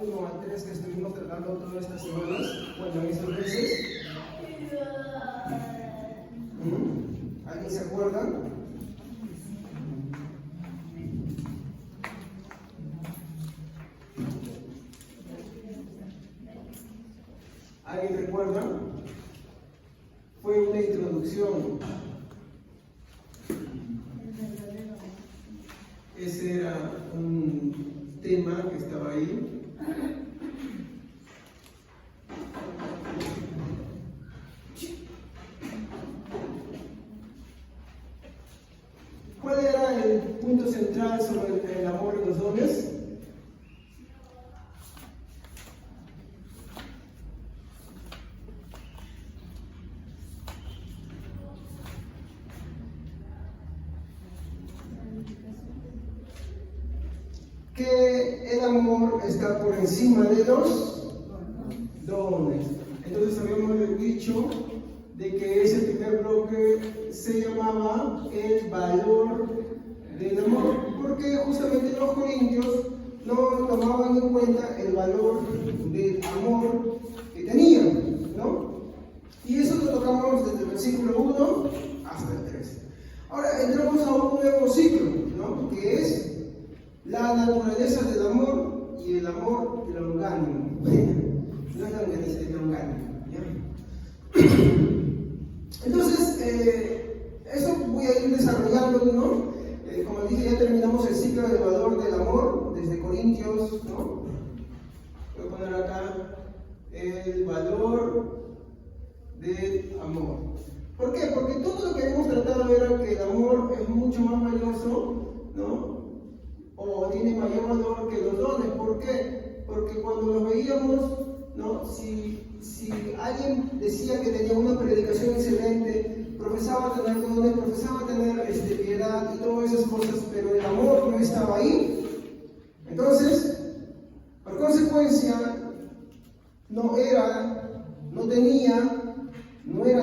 1 al 3 que estuvimos tratando todas estas semanas, bueno, esas veces. ¿Alguien se acuerda? ¿Alguien recuerda? Fue una introducción. Ese era un tema que estaba ahí. ¿Cuál era el punto central sobre el amor y los dones? Que el amor está por encima de los dones. Entonces habíamos dicho de que ese primer bloque se llamaba el valor del amor, porque justamente los corintios no tomaban en cuenta el valor del amor que tenían, ¿no? Y eso lo tocamos desde el versículo 1 hasta el 3. Ahora entramos a un nuevo ciclo, ¿no? Que es la naturaleza del amor y el amor del orgánico. No es la organización, es el orgánico. Entonces, eso voy a ir desarrollando, ¿no? Como dije, ya terminamos el ciclo del valor del amor, desde Corintios, ¿no? Voy a poner acá el valor del amor. ¿Por qué? Porque todo lo que hemos tratado era que el amor es mucho más valioso, ¿no? O tiene mayor valor que los dones. ¿Por qué? Porque cuando los veíamos, ¿no? Si alguien decía que tenía una predicación excelente, profesaba tener dones, profesaba tener piedad y todas esas cosas, pero el amor no estaba ahí, entonces, por consecuencia, no era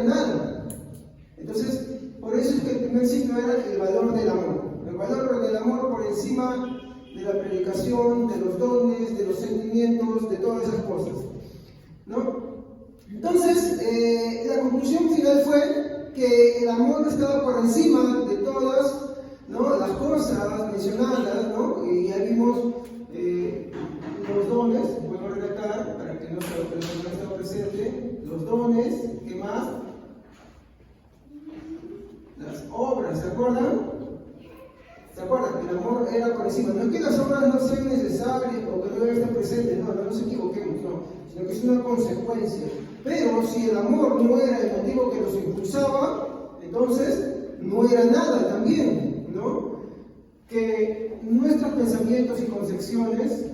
nada. Entonces, por eso es que el primer ciclo era el valor del amor. El valor del amor por encima de la predicación, de los dones, de los sentimientos, de todas esas cosas, ¿no? Entonces, la conclusión final fue que el amor estaba por encima de todas, ¿no? Las cosas mencionadas, ¿no? Y ya vimos los dones, vuelvo a redactar para que no esté presente, los dones, ¿qué más? Las obras, ¿se acuerdan? ¿Se acuerdan? Que el amor era por encima. No es que las obras no sean necesarias o que no deben estar presentes, no nos equivoquemos, no, sino que es una consecuencia. Pero si el amor no era el motivo que los impulsaba, entonces no era nada también, ¿no? Que nuestros pensamientos y concepciones,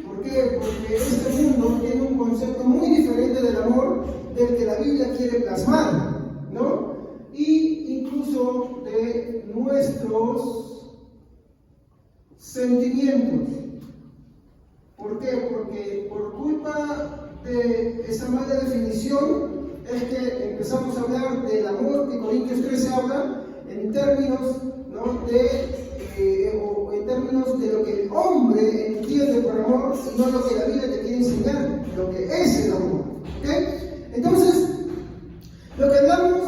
¿por qué? Porque este mundo tiene un concepto muy diferente del amor del que la Biblia quiere plasmar, ¿no? Y incluso de nuestros sentimientos. ¿Por qué? Porque por culpa de esa mala definición es que empezamos a hablar del amor que Corintios 13 habla en términos, ¿no? En términos de lo que el hombre entiende por amor y no lo que la Biblia te quiere enseñar, lo que es el amor. ¿Okay? Entonces, lo que hablamos,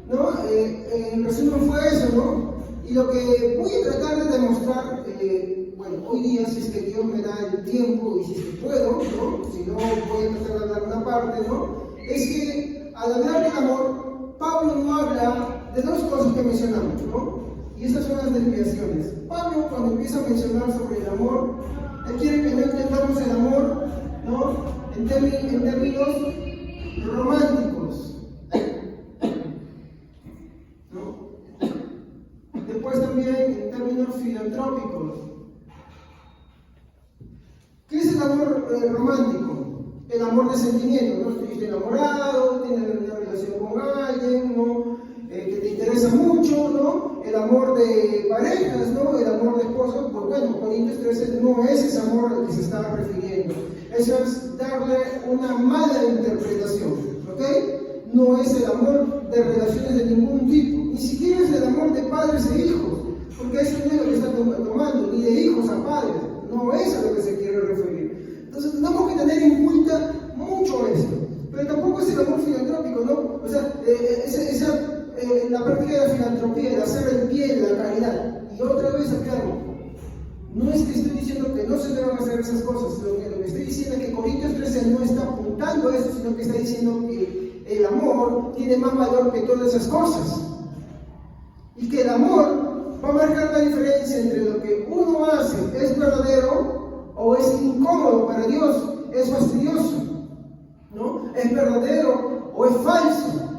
¿no? En resumen fue eso, ¿no? Y lo que voy a tratar de demostrar, bueno, hoy día, si es que Dios me da el tiempo y si es que puedo, ¿no? Si no, voy a tratar de hablar una parte, ¿no? Es que al hablar del amor, Pablo no habla de dos cosas que mencionamos, ¿no? Y esas son las desviaciones. Pablo, cuando empieza a mencionar sobre el amor, él quiere que no entendamos el amor, ¿no? En términos románticos, ¿no? Después también en términos filantrópicos. ¿Qué es el amor romántico? El amor de sentimiento, ¿no? Estuviste enamorado, tienes una relación con alguien, ¿no? Que te interesa mucho, ¿no? El amor de parejas, ¿no? El amor de esposos, pues bueno, Corintios 13 no es ese amor al que se estaba refiriendo. Eso es darle una mala interpretación, ¿ok? No es el amor de relaciones de ningún tipo, ni siquiera es el amor de padres e hijos, porque eso no es lo que está tomando, ni de hijos a padres, no es a lo que se quiere referir. Entonces tenemos que tener en cuenta mucho esto, pero tampoco es el amor filantrópico, ¿no? O sea, la práctica de la filantropía, de hacer el bien, la caridad. Y otra vez aclaro, no es que estoy diciendo que no se deban hacer esas cosas, lo que estoy diciendo es que Corintios 13 no está apuntando a eso, sino que está diciendo que el amor tiene más valor que todas esas cosas. Y que el amor va a marcar la diferencia entre lo que uno hace es verdadero o es incómodo para Dios, es fastidioso, ¿no? Es verdadero o es falso.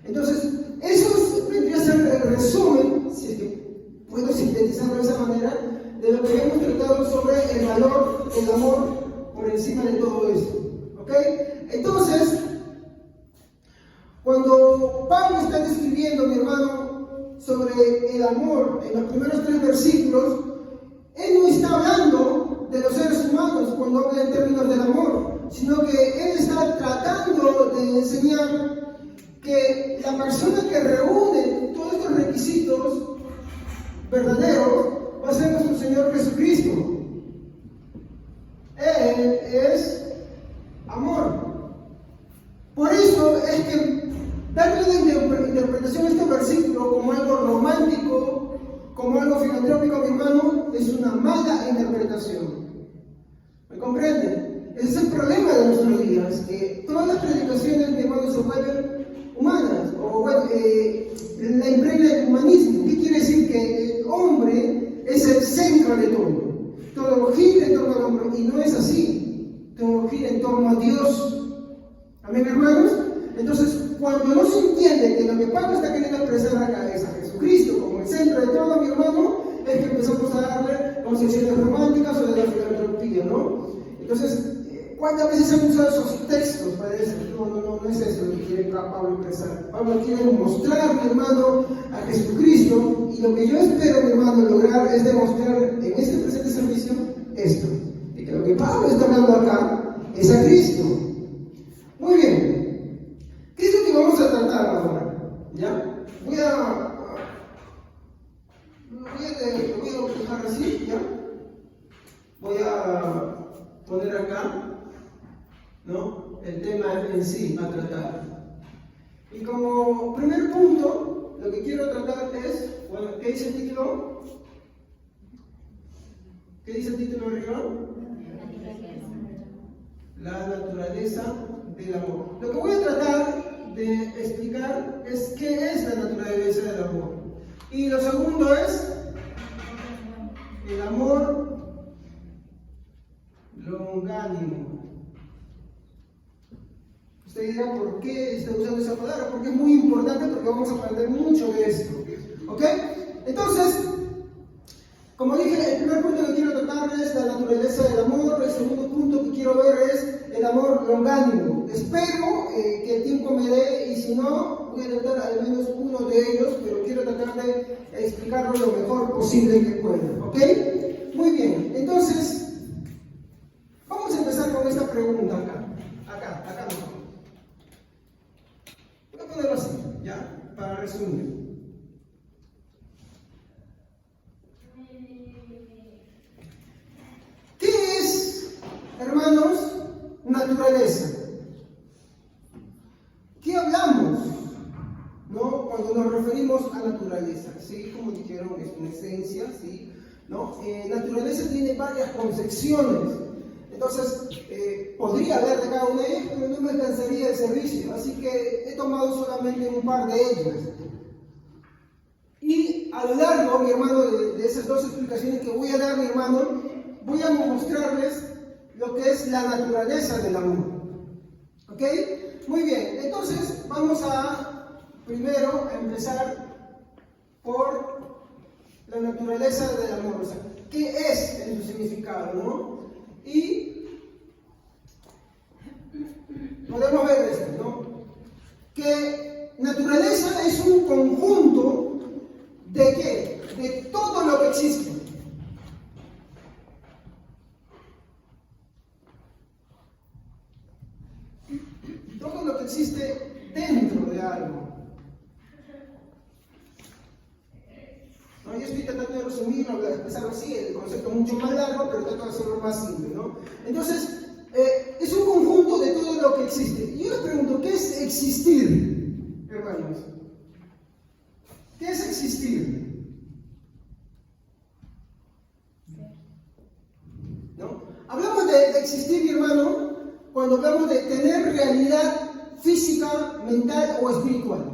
Entonces, eso vendría a ser el resumen, si es que puedo sintetizarlo de esa manera, de lo que hemos tratado sobre el valor, el amor por encima de todo esto. ¿Ok? Entonces, cuando Pablo está describiendo, mi hermano, sobre el amor en los primeros 3 versículos, él no está hablando de los seres humanos cuando habla en términos del amor, sino que él está tratando de enseñar que la persona que reúne todos estos requisitos verdaderos va a ser nuestro Señor Jesucristo. Él es amor. Por eso es que darle la interpretación a este versículo como algo romántico, como algo filantrópico, mi hermano, es una mala interpretación. ¿Me comprenden? Ese es el problema de nuestros días, que todas las predicaciones, mi hermano, se vuelven humanas, o bueno, la impregna del humanismo. ¿Qué quiere decir? Que el hombre es el centro de todo. Todo gira en torno al hombre, y no es así. Todo gira en torno a Dios. ¿Amén, hermanos? Entonces, cuando no se entiende que lo que Pablo está queriendo expresar acá es a Jesucristo como el centro de todo, mi hermano, es que empezamos a darle concepciones románticas o de la filantropía, ¿no? Entonces, ¿cuántas veces han usado esos textos para decir, no es eso lo que quiere Pablo expresar? Pablo quiere mostrar, mi hermano, a Jesucristo, y lo que yo espero, mi hermano, lograr es demostrar en este presente servicio esto, de que lo que Pablo está hablando acá es a Cristo. Muy bien, ¿qué es lo que vamos a tratar ahora? ¿Ya? Voy a dejar así, ¿ya? Voy a poner acá, ¿no?, el tema en sí a tratar. Y como primer punto, lo que quiero tratar es, bueno, ¿qué dice el título? ¿Qué dice el título arriba? La naturaleza del amor. Lo que voy a tratar de explicar es qué es la naturaleza del amor. Y lo segundo es el amor longánimo. Usted dirá, ¿por qué está usando esa palabra? Porque es muy importante, porque vamos a aprender mucho de esto. ¿Ok? Entonces, como dije, el primer punto que quiero tratar es la naturaleza del amor. El segundo punto que quiero ver es el amor longánimo. Espero que el tiempo me dé, y si no, voy a tratar al menos uno de ellos, pero quiero tratar de explicarlo lo mejor posible que pueda. ¿Ok? Muy bien, entonces, vamos a empezar con esta pregunta acá. Acá mejor. Voy a ponerlo así, ¿ya? Para resumir. ¿Qué es, hermanos, naturaleza? ¿Qué hablamos, no, cuando nos referimos a naturaleza? ¿Sí? Como dijeron, es una esencia, ¿sí? ¿No? Naturaleza tiene varias concepciones. Entonces, podría hablar de cada una de ellas, pero no me alcanzaría el servicio. Así que he tomado solamente un par de ellas. Y a lo largo, mi hermano, de esas dos explicaciones que voy a dar, mi hermano, voy a mostrarles lo que es la naturaleza del amor. ¿Ok? Muy bien, entonces vamos a primero empezar por la naturaleza del amor. O sea, ¿qué es en su significado, no? Y podemos ver esto, ¿no? Que naturaleza es un conjunto ¿de qué? De todo lo que existe. Todo lo que existe dentro de algo. No, yo estoy resumirlo, expresarlo así, el concepto es mucho más largo, pero trato de hacerlo más simple, ¿no? Entonces, es un conjunto de todo lo que existe. Y yo les pregunto, ¿qué es existir, hermanos? ¿Qué es existir? ¿No? Hablamos de existir, mi hermano, cuando hablamos de tener realidad física, mental o espiritual.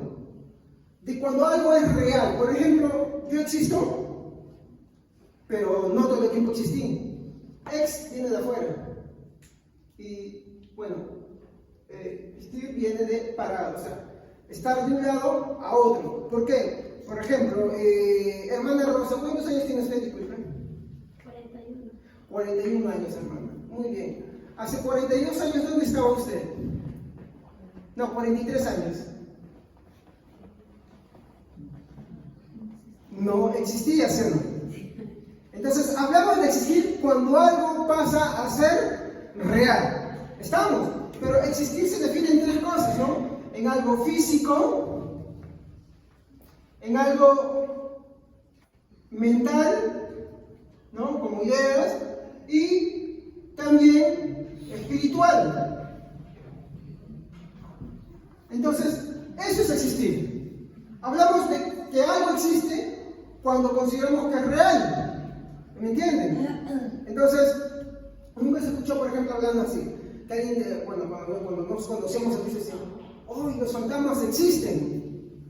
De cuando algo es real. Por ejemplo, yo existo, pero no todo el tiempo existí. Ex viene de afuera. Y bueno, existir viene de parado, o sea, estar de un lado a otro. ¿Por qué? Por ejemplo, hermana Rosa, ¿cuántos años tiene usted, disculpe? 41. 41 años, hermana. Muy bien. Hace 42 años, ¿dónde estaba usted? No, 43 años. No existía, ¿cierto? Entonces, hablamos de existir cuando algo pasa a ser real. ¿Estamos? Pero existir se define en tres cosas, ¿no? En algo físico, en algo mental, ¿no? Como ideas, y también espiritual. Entonces, eso es existir. Hablamos de que algo existe cuando consideramos que es real. ¿Me entienden? Entonces, nunca se escuchó, por ejemplo, hablando así. Que alguien, cuando nos conocemos, se dice así, hoy los fantasmas existen.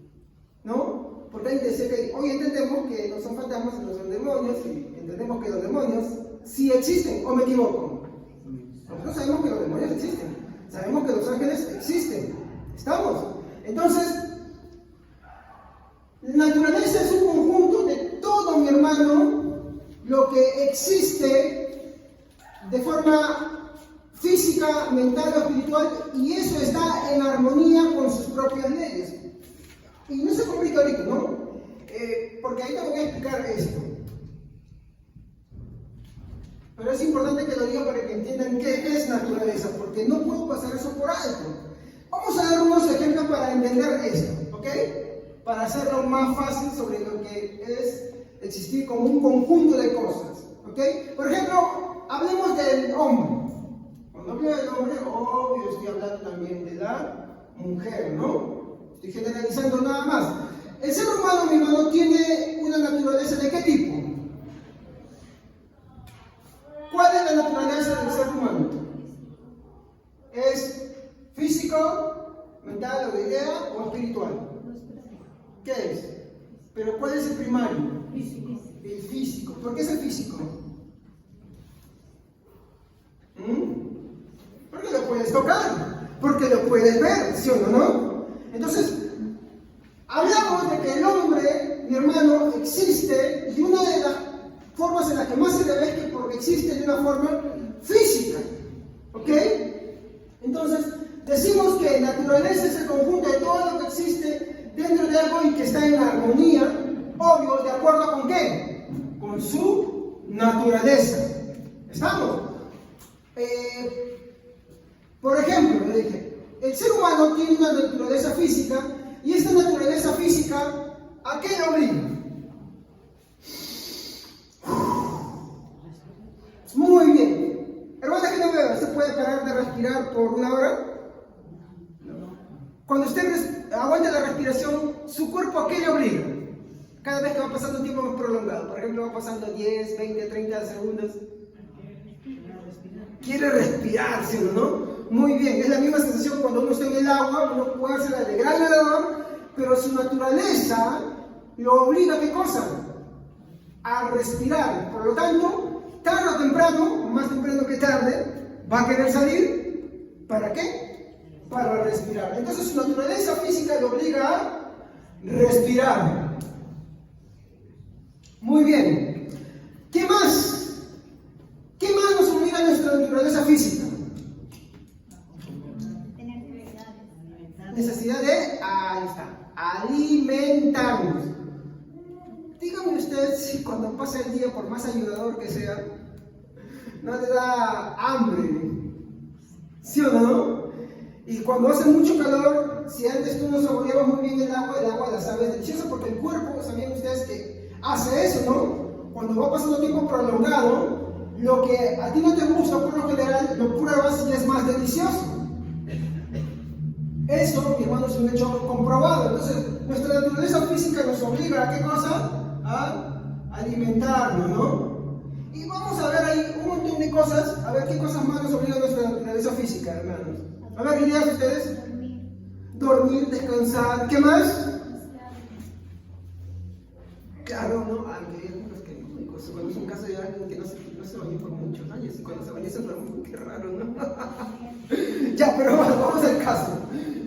¿No? Porque alguien decía que hoy entendemos que no son fantasmas, sino son demonios, y entendemos que los demonios sí existen, ¿o me equivoco? Nosotros sabemos que los demonios existen. Sabemos que los ángeles existen. ¿Estamos? Entonces, la naturaleza es un conjunto de todo, mi hermano, lo que existe de forma física, mental o espiritual, y eso está en armonía con sus propias leyes. Y no se complica ahorita, ¿no? Porque ahí te voy a explicar esto. Pero es importante que lo diga para que entiendan qué es naturaleza, porque no puedo pasar eso por alto. Vamos a dar unos ejemplos para entender esto, ¿ok? Para hacerlo más fácil sobre lo que es existir como un conjunto de cosas, ¿ok? Por ejemplo, hablemos del hombre. Cuando hablo del hombre, obvio, estoy hablando también de la mujer, ¿no? Estoy generalizando nada más. El ser humano, mi hermano, tiene una naturaleza ¿de qué tipo? ¿Cuál es la naturaleza del ser humano? ¿Es físico, mental o de idea o espiritual? ¿Qué es? ¿Pero cuál es el primario? El físico. ¿Por qué es el físico? Porque lo puedes tocar, porque lo puedes ver, ¿sí o no? Entonces, hablamos de que el hombre, mi hermano, existe, y una de las formas en las que más se le ve es que porque existe de una forma física, ¿ok? Entonces, decimos que naturaleza es el conjunto de todo lo que existe dentro de algo y que está en armonía, obvio, ¿de acuerdo con qué? Con su naturaleza. ¿Estamos? Por ejemplo, le dije, el ser humano tiene una naturaleza física, y esta naturaleza física, ¿a qué le obliga? Muy bien. Hermana que no veo, ¿usted puede parar de respirar por una hora? Cuando usted aguanta la respiración, ¿su cuerpo a qué le obliga? Cada vez que va pasando un tiempo más prolongado, por ejemplo, va pasando 10, 20, 30 segundos. Quiere respirar, ¿sí o no? Muy bien, es la misma sensación cuando uno está en el agua, uno puede hacerla de gran nadador, pero su naturaleza lo obliga a ¿qué cosa? A respirar. Por lo tanto, tarde o temprano, más temprano que tarde, va a querer salir. ¿Para qué? Para respirar. Entonces su naturaleza física lo obliga a respirar. Muy bien. ¿Qué más? ¿Qué más nos obliga a nuestra naturaleza física? Tener necesidades. Necesidad de, ahí está, alimentarnos. Dígame usted si cuando pasa el día, por más ayudador que sea, no le da hambre, ¿sí o no? Y cuando hace mucho calor, si antes tú no saboreabas muy bien el agua la sabes deliciosa porque el cuerpo, sabían ustedes que hace eso, ¿no? cuando va pasando tiempo prolongado, lo que a ti no te gusta, por lo general, lo pruebas y es más delicioso. Eso, mi hermano, es un hecho comprobado. Entonces, nuestra naturaleza física nos obliga a ¿qué cosa? A alimentarnos, ¿no? Y vamos a ver ahí un montón de cosas, a ver qué cosas más nos obliga a nuestra naturaleza física, hermanos. A ver, ideas ustedes. Dormir, descansar, ¿qué más? Claro, ¿no? Ay, hay algunos que no, cuando es un caso de alguien que no se bañó por muchos años y cuando se bañó se enfermó, qué raro, ¿no? Ya, pero bueno, vamos al caso.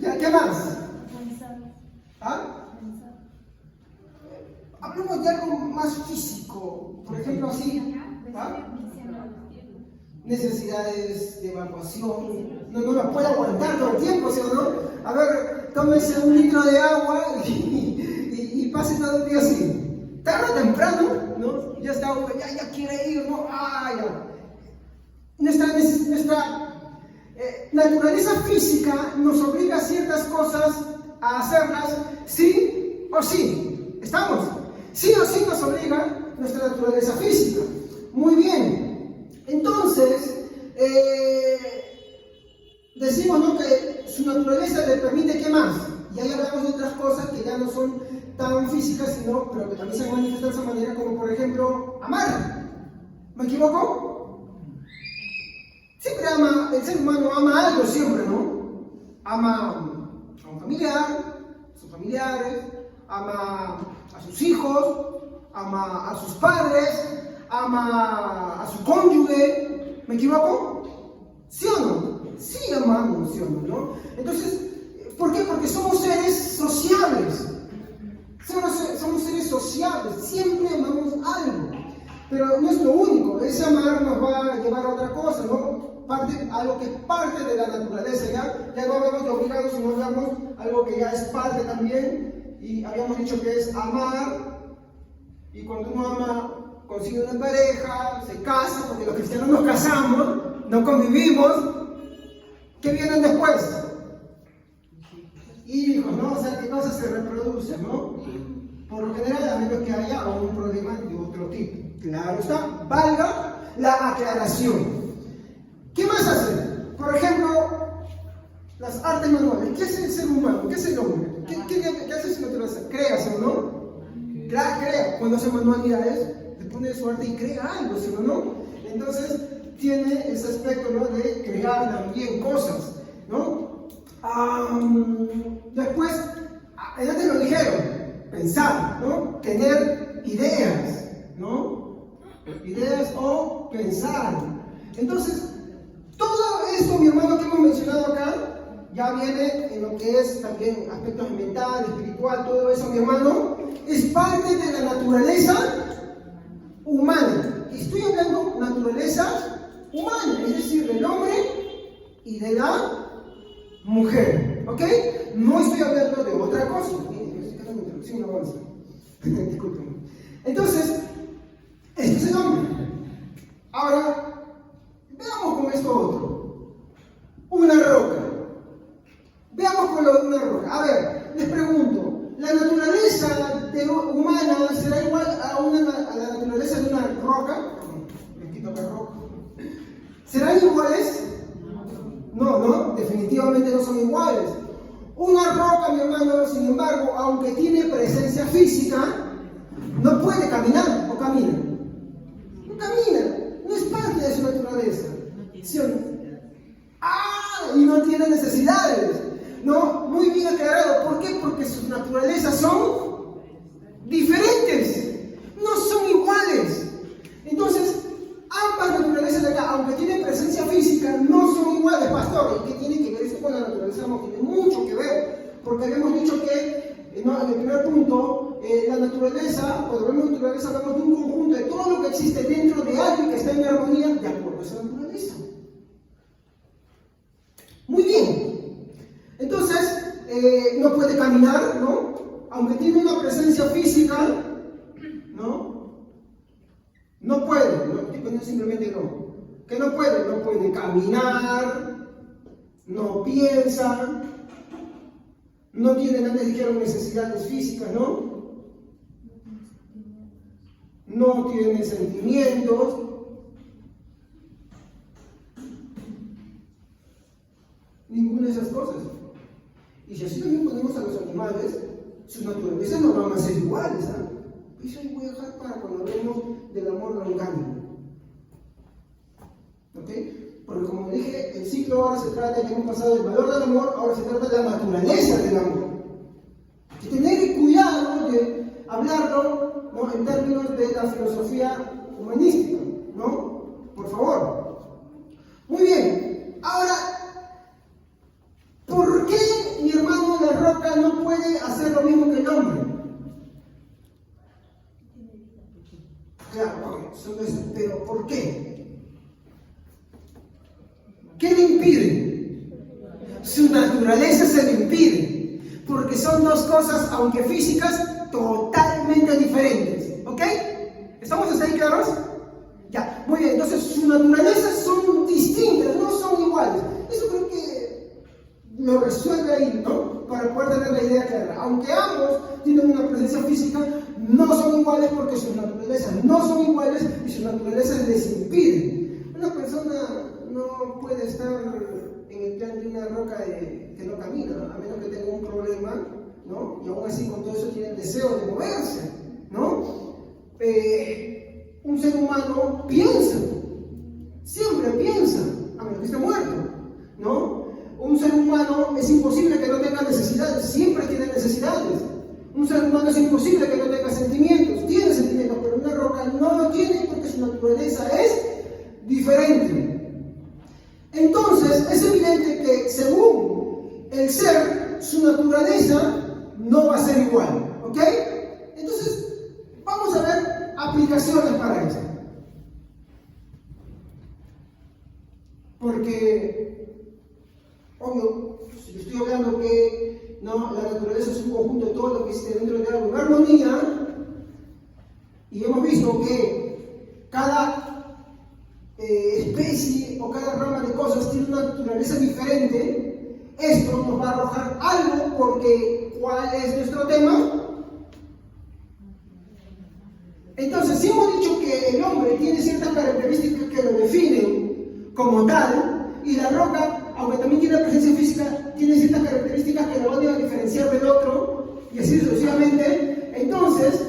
Ya, ¿qué más? ¿Ah? Hablemos de algo más físico, por ejemplo, así. ¿Ah? Necesidades de evacuación, no me puedo aguantar todo el tiempo, ¿sí o no? A ver, tómese un litro de agua y pase todo el día así. Tarde o temprano, ¿no? Ya está, ya quiere ir, ¿no? Ya. Nuestra naturaleza física nos obliga a ciertas cosas a hacerlas sí o sí. ¿Estamos? Sí o sí nos obliga nuestra naturaleza física. Muy bien. Entonces, decimos, ¿no?, que su naturaleza le permite, ¿qué más? Y ahí hablamos de otras cosas que ya no son tan físicas, sino, pero que también se manifiestan de esa manera, como por ejemplo, amar. ¿Me equivoco? Siempre ama, el ser humano ama algo siempre, ¿no? Ama a un familiar, a sus familiares, ama a sus hijos, ama a sus padres, ama a su cónyuge. ¿Me equivoco? ¿Sí o no? Sí amamos, ¿sí o no? ¿No? Entonces, ¿por qué? Porque somos seres sociables. Somos seres sociables, siempre amamos algo. Pero no es lo único, ese amar nos va a llevar a otra cosa, ¿no? Algo que es parte de la naturaleza, ya no hablamos de obligados, sino hablamos algo que ya es parte también. Y habíamos dicho que es amar, y cuando uno ama, consigue una pareja, se casa, porque los cristianos nos casamos, no convivimos. ¿Qué vienen después? Hijos, ¿no? O sea, ¿qué cosas se reproducen, no? Por lo general, a menos que haya un problema de otro tipo. Claro está, valga la aclaración. ¿Qué más hacer? Por ejemplo, las artes manuales. ¿Qué es el ser humano? ¿Qué es el hombre? ¿Qué hace su naturaleza? Crea, ¿sí o no? Crea. Cuando hace manualidades, le pone su arte y crea algo, ¿sí o no? Entonces, tiene ese aspecto, ¿no?, de crear también cosas, ¿no? Después, ya te lo dijeron, pensar, ¿no? Tener ideas, ¿no? Ideas o pensar. Entonces, todo esto, mi hermano, que hemos mencionado acá, ya viene en lo que es también aspectos mental, espiritual, todo eso, mi hermano, es parte de la naturaleza humana. Estoy hablando de naturaleza humana, es decir, del hombre y de la mujer, ¿ok? No estoy hablando de otra cosa. Introducción, no avanza. Disculpen. Entonces, este es el hombre. Ahora, veamos con esto otro. Una roca. Veamos con lo de una roca. A ver, les pregunto, ¿la naturaleza humana será igual a la naturaleza de una roca? Me quito la roca. ¿Serán iguales? No, definitivamente no son iguales. Una roca, mi hermano, sin embargo, aunque tiene presencia física, no puede caminar o camina. No camina, no es parte de su naturaleza. ¿Sí o no? Y no tiene necesidades. No, muy bien aclarado. ¿Por qué? Porque sus naturalezas son diferentes, no son iguales. Entonces, ambas naturalezas de acá, aunque tienen presencia física, no son iguales, pastor. ¿Y qué tiene que ver esto con la naturaleza? No tiene mucho que ver, porque habíamos dicho que, en el primer punto, la naturaleza, cuando hablamos de naturaleza, hablamos de un conjunto de todo lo que existe dentro de algo que está en armonía de acuerdo a esa naturaleza. Muy bien. Entonces, no puede caminar, ¿no? Aunque tiene una presencia física, ¿no? No puede, ¿no? Simplemente no. ¿Qué no puede? No puede caminar, no piensa, no tiene, antes dijeron, necesidades físicas, ¿no? no tiene sentimientos. Ninguna de esas cosas. Y si así también ponemos a los animales, sus naturalezas no van a ser iguales. Eso ahí voy a dejar para cuando hablemos del amor orgánico. ¿Ok? Porque como dije, el ciclo ahora se trata, ya hemos pasado del valor del amor, ahora se trata de la naturaleza del amor. Y tener cuidado de hablarlo, ¿no?, en términos de la filosofía humanística, ¿no? Por favor. Muy bien. Ahora, ¿por qué mi hermano la roca no puede hacer lo mismo que el hombre? Claro, pero ¿por qué? ¿Qué le impide? Su naturaleza se le impide, porque son dos cosas, aunque físicas, totalmente diferentes. ¿Ok? ¿Estamos hasta ahí claros? Ya, muy bien. Entonces, sus naturalezas son distintas, no son iguales. Eso creo que lo resuelve ahí, ¿no? Para poder tener la idea clara. Aunque ambos tienen una presencia física, no son iguales porque sus naturalezas no son iguales y sus naturalezas les impiden. Una persona no puede estar en el plan de una roca que no camina, a menos que tenga un problema, ¿no? Y aún así con todo eso tiene el deseo de moverse, ¿no? Un ser humano piensa, siempre piensa, a menos que esté muerto, ¿no? Un ser humano es imposible que no tenga necesidades, siempre tiene necesidades. Un ser humano es imposible que no tenga sentimientos, tiene sentimientos, pero una roca no lo tiene porque su naturaleza es diferente. Entonces, es evidente que según el ser, su naturaleza no va a ser igual, ¿ok? Entonces, vamos a ver aplicaciones para eso. Porque, obvio, si yo estoy hablando que no, la naturaleza es un conjunto de todo lo que existe dentro de algo en armonía, y hemos visto que cada especie o cada rama de cosas tiene una naturaleza diferente, esto nos va a arrojar algo, porque ¿cuál es nuestro tema? Entonces, si hemos dicho que el hombre tiene ciertas características que lo definen como tal, y la roca, aunque también tiene presencia física, tiene ciertas características que lo van a diferenciar del otro, y así sucesivamente, entonces,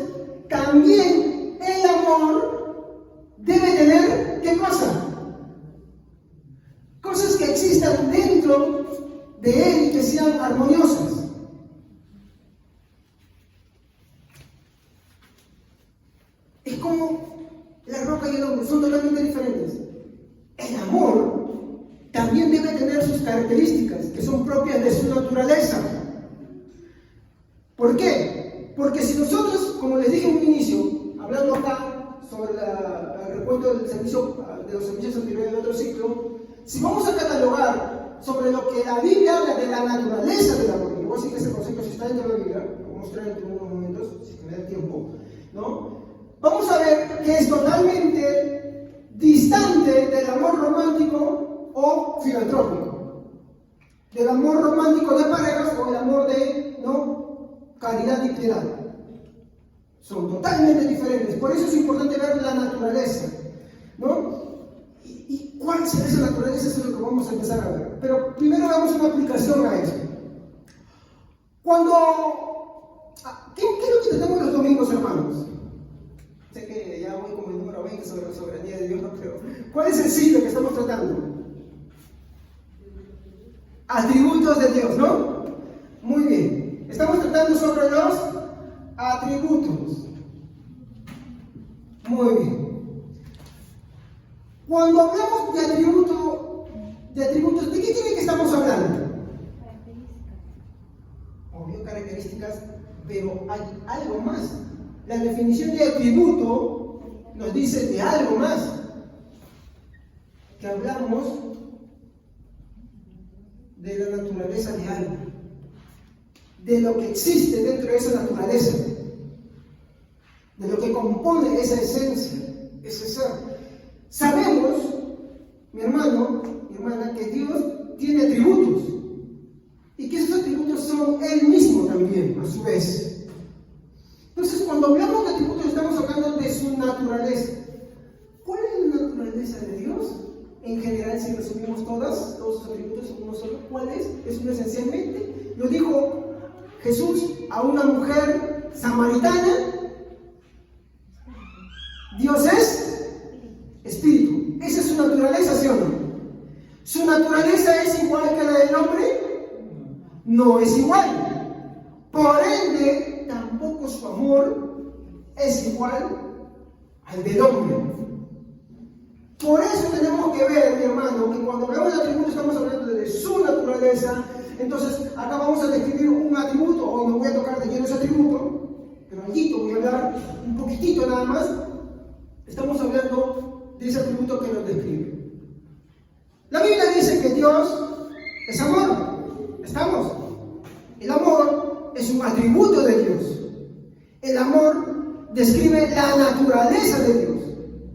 también el amor debe tener, ¿qué cosa? Cosas que existan dentro de él y que sean armoniosas. Es como la roca y el hombre, son totalmente diferentes. El amor también debe tener sus características, que son propias de su naturaleza. ¿Por qué? Porque si nosotros, como les dije en un inicio, hablando acá sobre el recuento del servicio, de los servicios anteriores del otro ciclo, si vamos a catalogar sobre lo que la Biblia habla de la naturaleza del amor, y voy a decir que ese concepto sí está dentro de la Biblia, lo voy a mostrar en unos momentos, si me da tiempo, ¿no? Vamos a ver que es totalmente distante del amor romántico o filantrópico, del amor romántico de parejas o el amor de, ¿no?, caridad y piedad. Son totalmente diferentes, por eso es importante ver la naturaleza, ¿no? ¿Y cuál es esa naturaleza? Eso es lo que vamos a empezar a ver. Pero primero damos una aplicación a eso. ¿Qué es lo que tenemos los domingos, hermanos? Sé que ya voy como el número 20 sobre la soberanía de Dios, pero ¿cuál es el ciclo que estamos tratando? Atributos de Dios, ¿no? Muy bien. Estamos tratando sobre los atributos. Muy bien. Cuando hablamos de atributos, ¿de qué tiene que estamos hablando? Obvio, características, pero hay algo más. La definición de atributo nos dice de algo más. Que hablamos de la naturaleza de algo, de lo que existe dentro de esa naturaleza, de lo que compone esa esencia, ese ser. Sabemos, mi hermano, mi hermana, que Dios tiene atributos y que esos atributos son Él mismo también, a su vez. Entonces, cuando hablamos de atributos, estamos hablando de su naturaleza. ¿Cuál es la naturaleza de Dios? En general, si resumimos todos sus atributos en uno solo, ¿cuál es? Es uno esencialmente. Lo dijo Jesús a una mujer samaritana. Dios es espíritu. Esa es su naturaleza, ¿sí o no? ¿Su naturaleza es igual que la del hombre? No es igual. Por ende, tampoco su amor es igual al del hombre. Por eso tenemos que ver, mi hermano, que cuando hablamos de atributos estamos hablando de su naturaleza. Entonces, acá vamos a describir un atributo. Hoy no voy a tocar de quién es atributo, pero allí voy a hablar un poquitito nada más. Estamos hablando de ese atributo que nos describe. La Biblia dice que Dios es amor. ¿Estamos? El amor es un atributo de Dios. El amor describe la naturaleza de Dios.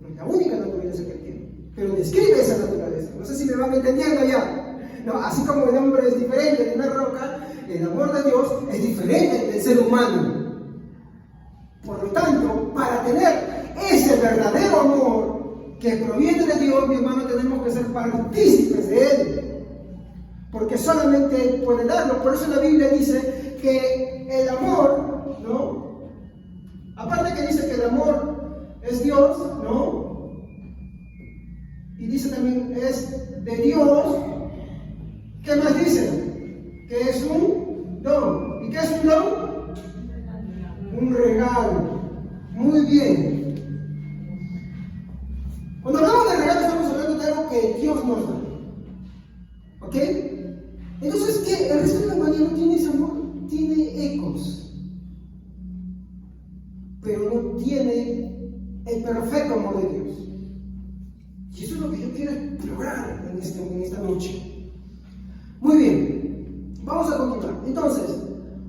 No es la única naturaleza que tiene, pero describe esa naturaleza. No sé si me van entendiendo ya. No, así como el hombre es diferente de una roca, el amor de Dios es diferente del ser humano. Por lo tanto, para tener ese verdadero amor que proviene de Dios, mi hermano, tenemos que ser partícipes de Él. Porque solamente Él puede darlo. Por eso la Biblia dice que el amor, ¿no? Aparte que dice que el amor es Dios, ¿no? Y dice también es de Dios. ¿Qué más dice? Que es un don. ¿Y qué es un don? Un regalo. Muy bien. Cuando hablamos de regalo estamos hablando de algo que Dios nos da. ¿Ok? Entonces, ¿qué? El resto de la humanidad no tiene ese amor, tiene ecos, pero no tiene el perfecto amor de Dios. Y eso es lo que yo quiero lograr en esta noche. Muy bien, vamos a continuar. Entonces,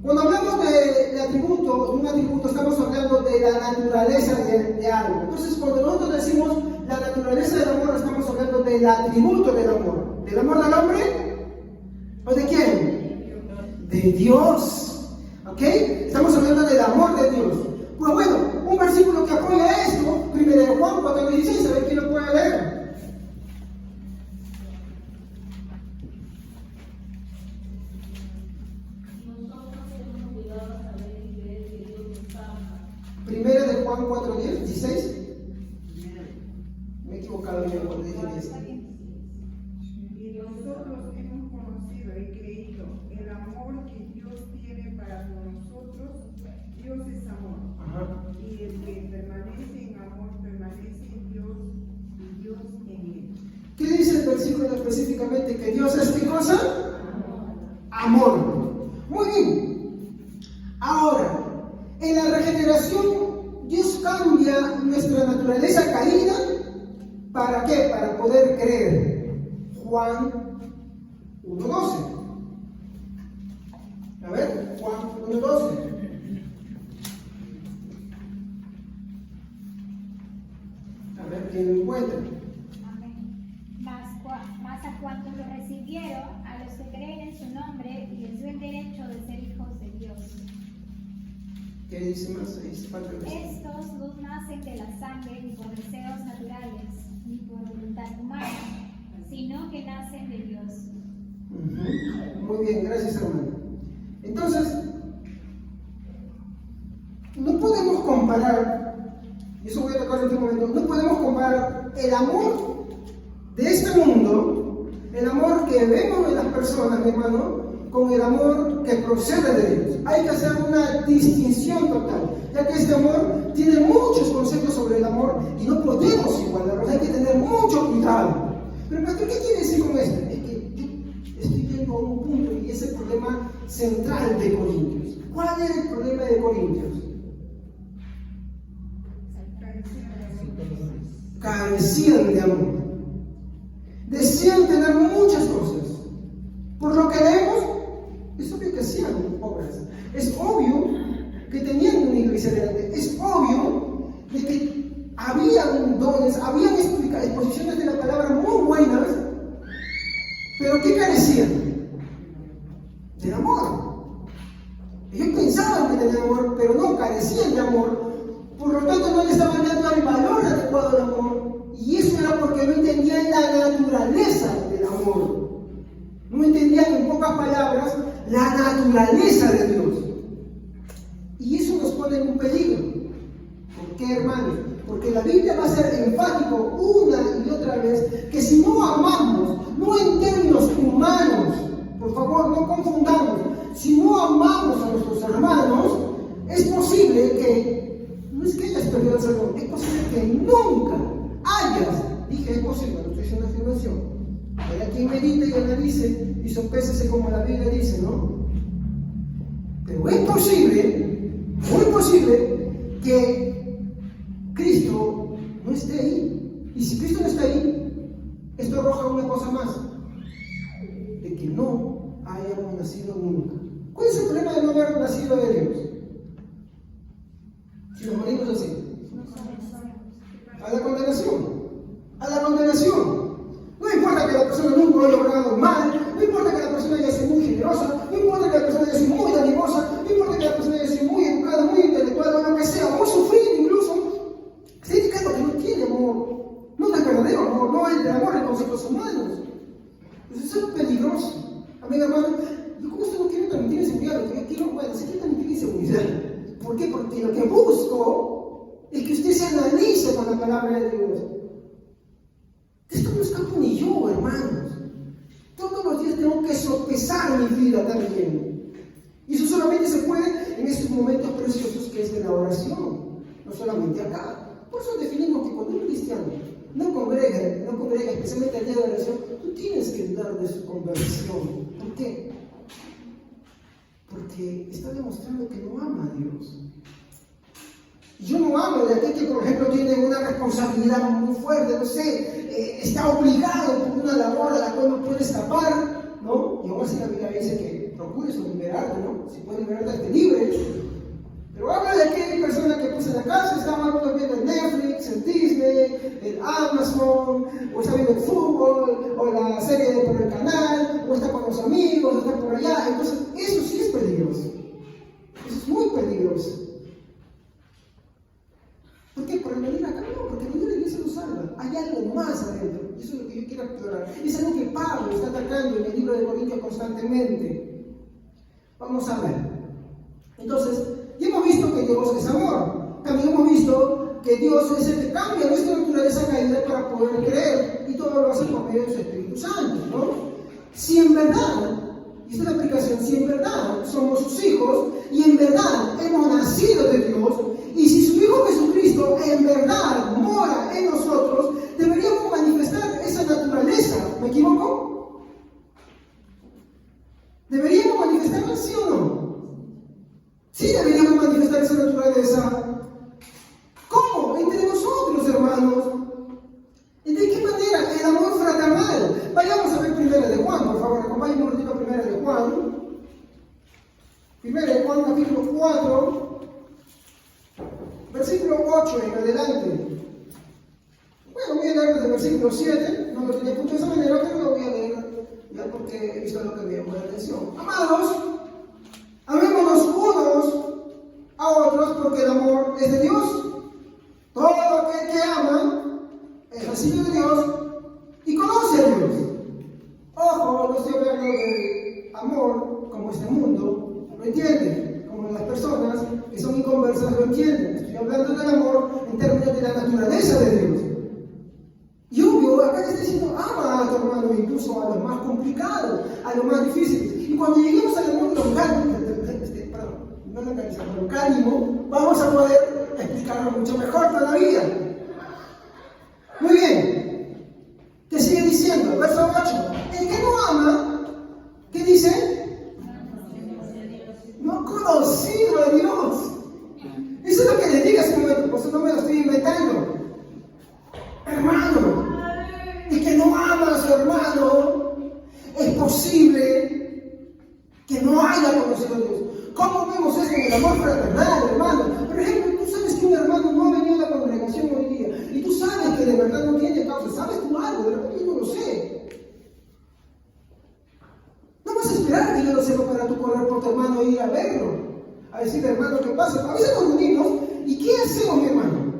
cuando hablamos de atributo, de un atributo, estamos hablando de la naturaleza de algo. Entonces, cuando nosotros decimos la naturaleza del amor, estamos hablando del atributo del amor. ¿Del amor del hombre? ¿O de quién? De Dios. ¿Ok? Estamos hablando del amor de Dios. Pues bueno, un versículo que apoya esto, 1 Juan 4:16, a ver quién lo puede leer. Primera de Juan 4:16. Me he equivocado yo cuando dije 10. Y nosotros hemos conocido y creído el amor que Dios tiene para con nosotros. Dios es amor. Ajá. Y el que permanece en amor permanece en Dios y Dios en él. ¿Qué dice el versículo específicamente? ¿Que Dios es qué cosa? Amor. Muy bien. Ahora, en la regeneración, Dios cambia nuestra naturaleza caída. ¿Para qué? Para poder creer. Juan 1:12. A ver, Juan 1:12. A ver quién lo encuentra. Amén. Mas a cuantos lo recibieron, a los que creen en su nombre, les dio el derecho de ser hijos de Dios. ¿Qué dice más? Ahí se falta el versículo. Estos no nacen de la sangre ni por deseos naturales, ni por voluntad humana, sino que nacen de Dios. Muy bien, gracias hermano. Entonces, no podemos comparar, y eso voy a tocar en este momento, no podemos comparar el amor de este mundo, el amor que vemos en las personas, mi hermano, con el amor que procede de Dios. Hay que hacer una distinción total, ya que este amor tiene muchos conceptos sobre el amor y no podemos igualarlos, hay que tener mucho cuidado. Pero pastor, ¿qué quiere decir con esto? Es que yo estoy viendo un punto y es el problema central de Corintios. ¿Cuál es el problema de Corintios? Carecían de amor. Decían tener muchas cosas. Por lo que leemos, es obvio que hacían obras. Es obvio que tenían una iglesia grande. Es obvio de que habían dones, habían exposiciones de la palabra muy buenas. Pero ¿qué carecían? Del amor. Ellos pensaban que tenían amor, pero no carecían. carecían de amor, por lo tanto no le estaban dando el valor adecuado al amor, y eso era porque no entendían la naturaleza del amor. No entendían, en pocas palabras, la naturaleza de Dios. Y eso nos pone en un peligro. ¿Por qué, hermanos? Porque la Biblia va a ser enfático una y otra vez que si no amamos, no en términos humanos, por favor, no confundamos, si no amamos a nuestros hermanos, es posible que, no es que hayas perdido el sermón, es posible que nunca hayas, dije es posible, no estoy haciendo afirmación, hay quien medite y analice y sopésese como la Biblia dice, ¿no? Pero es posible, muy posible, que Cristo no esté ahí. Y si Cristo no está ahí, esto arroja una cosa más, de que no hayamos nacido nunca. ¿Cuál es el problema de no haber nacido de Dios? Si nos morimos así. A la condenación. A la condenación. No importa que la persona nunca haya obrado mal, no importa que la persona haya sido muy generosa, no importa que la persona haya sido muy dadivosa, no importa que la persona haya sido muy educada, muy intelectual, o lo que sea, muy sufrida incluso, está indicando que no tiene amor, no es verdadero amor, no es de amor en conceptos humanos. Eso es peligroso. Amigo hermano, yo con esto no quiero transmitir inseguridad, lo que yo quiero, bueno, sí quiero transmitir inseguridad. ¿Por qué? Porque lo que busco es que usted se analice con la palabra de Dios. De esto no escapo ni yo, hermanos. Todos los días tengo que sopesar mi vida también. Y eso solamente se puede en estos momentos preciosos que es de la oración. No solamente acá. Por eso definimos que cuando un cristiano no congrega, especialmente el día de la oración, tú tienes que dudar de su conversión. ¿Por qué? Porque está demostrando que no ama a Dios. Yo no hablo de aquel que, por ejemplo, tiene una responsabilidad muy fuerte, no sé, está obligado por una labor a la cual no puede escapar, ¿no? Y aún así la Biblia dice que procures liberarte, ¿no? Si puedes liberarte, esté libre. Pero habla de aquella persona que puso en la casa, está viendo en Netflix, en Disney, en Amazon, o está viendo el fútbol, o la serie por el canal, o está con los amigos, o está por allá. Entonces, eso sí es peligroso. Eso es muy peligroso. ¿Por qué? ¿Por venir acá? No, porque venir a la iglesia no salva. Hay algo más adentro. Eso es lo que yo quiero explorar. Es algo que Pablo está atacando en el libro de Corintios constantemente. Vamos a ver. Entonces, ya hemos visto que Dios es amor. También hemos visto que Dios es el que cambia nuestra naturaleza caída para poder creer. Y todo lo hace por medio de su Espíritu Santo, ¿no? Si en verdad, y esta es la aplicación, si en verdad somos sus hijos y en verdad hemos nacido de Dios, y si su Hijo Jesucristo en verdad mora en nosotros, deberíamos manifestar esa naturaleza. ¿Me equivoco? ¿Deberíamos manifestarla, sí o no? Sí, deberíamos manifestar esa naturaleza. ¿Cómo? Entre nosotros, hermanos. ¿De qué manera? El amor fraternal. Vayamos a ver Primera de Juan, por favor. Acompáñenme un ratito a Primera de Juan. Primera de Juan, capítulo 4. Versículo 8 en adelante. Bueno, voy a leer desde el versículo 7. No lo tenía punto de esa manera, pero lo voy a leer ya porque he visto lo que me llamó la atención. Amados, amémonos unos a otros porque el amor es de Dios. Todo aquel que ama es recibe de Dios y conoce a Dios. Ojo, no estoy hablando de amor como este mundo lo entiende, como las personas que son inconversas lo entienden. Estoy hablando del amor en términos de la naturaleza de Dios. Y obvio, acá te está diciendo, ama a tu hermano, incluso a los más complicados, a los más difíciles. Y cuando lleguemos al amor locánimo, vamos a poder explicarlo mucho mejor todavía. Muy bien. ¿Qué sigue diciendo? Verso 8. El que no ama, ¿qué dice? No ha conocido a Dios. Eso es lo que le diga ese momento, por eso no me lo estoy inventando. Hermano, el que no ama a su hermano, es posible que no haya conocido a Dios. ¿Cómo vemos eso en el amor fraternal, hermano? Por ejemplo, tú sabes que un hermano no ha venido a la congregación hoy día, y tú sabes que de verdad no tiene causa. ¿Sabes tú algo? De repente yo no lo sé. No vas a esperar que yo lo sepa para tú correr por tu hermano e ir a verlo. A decir, hermano, ¿qué pasa? A veces nos reunimos y ¿qué hacemos, mi hermano?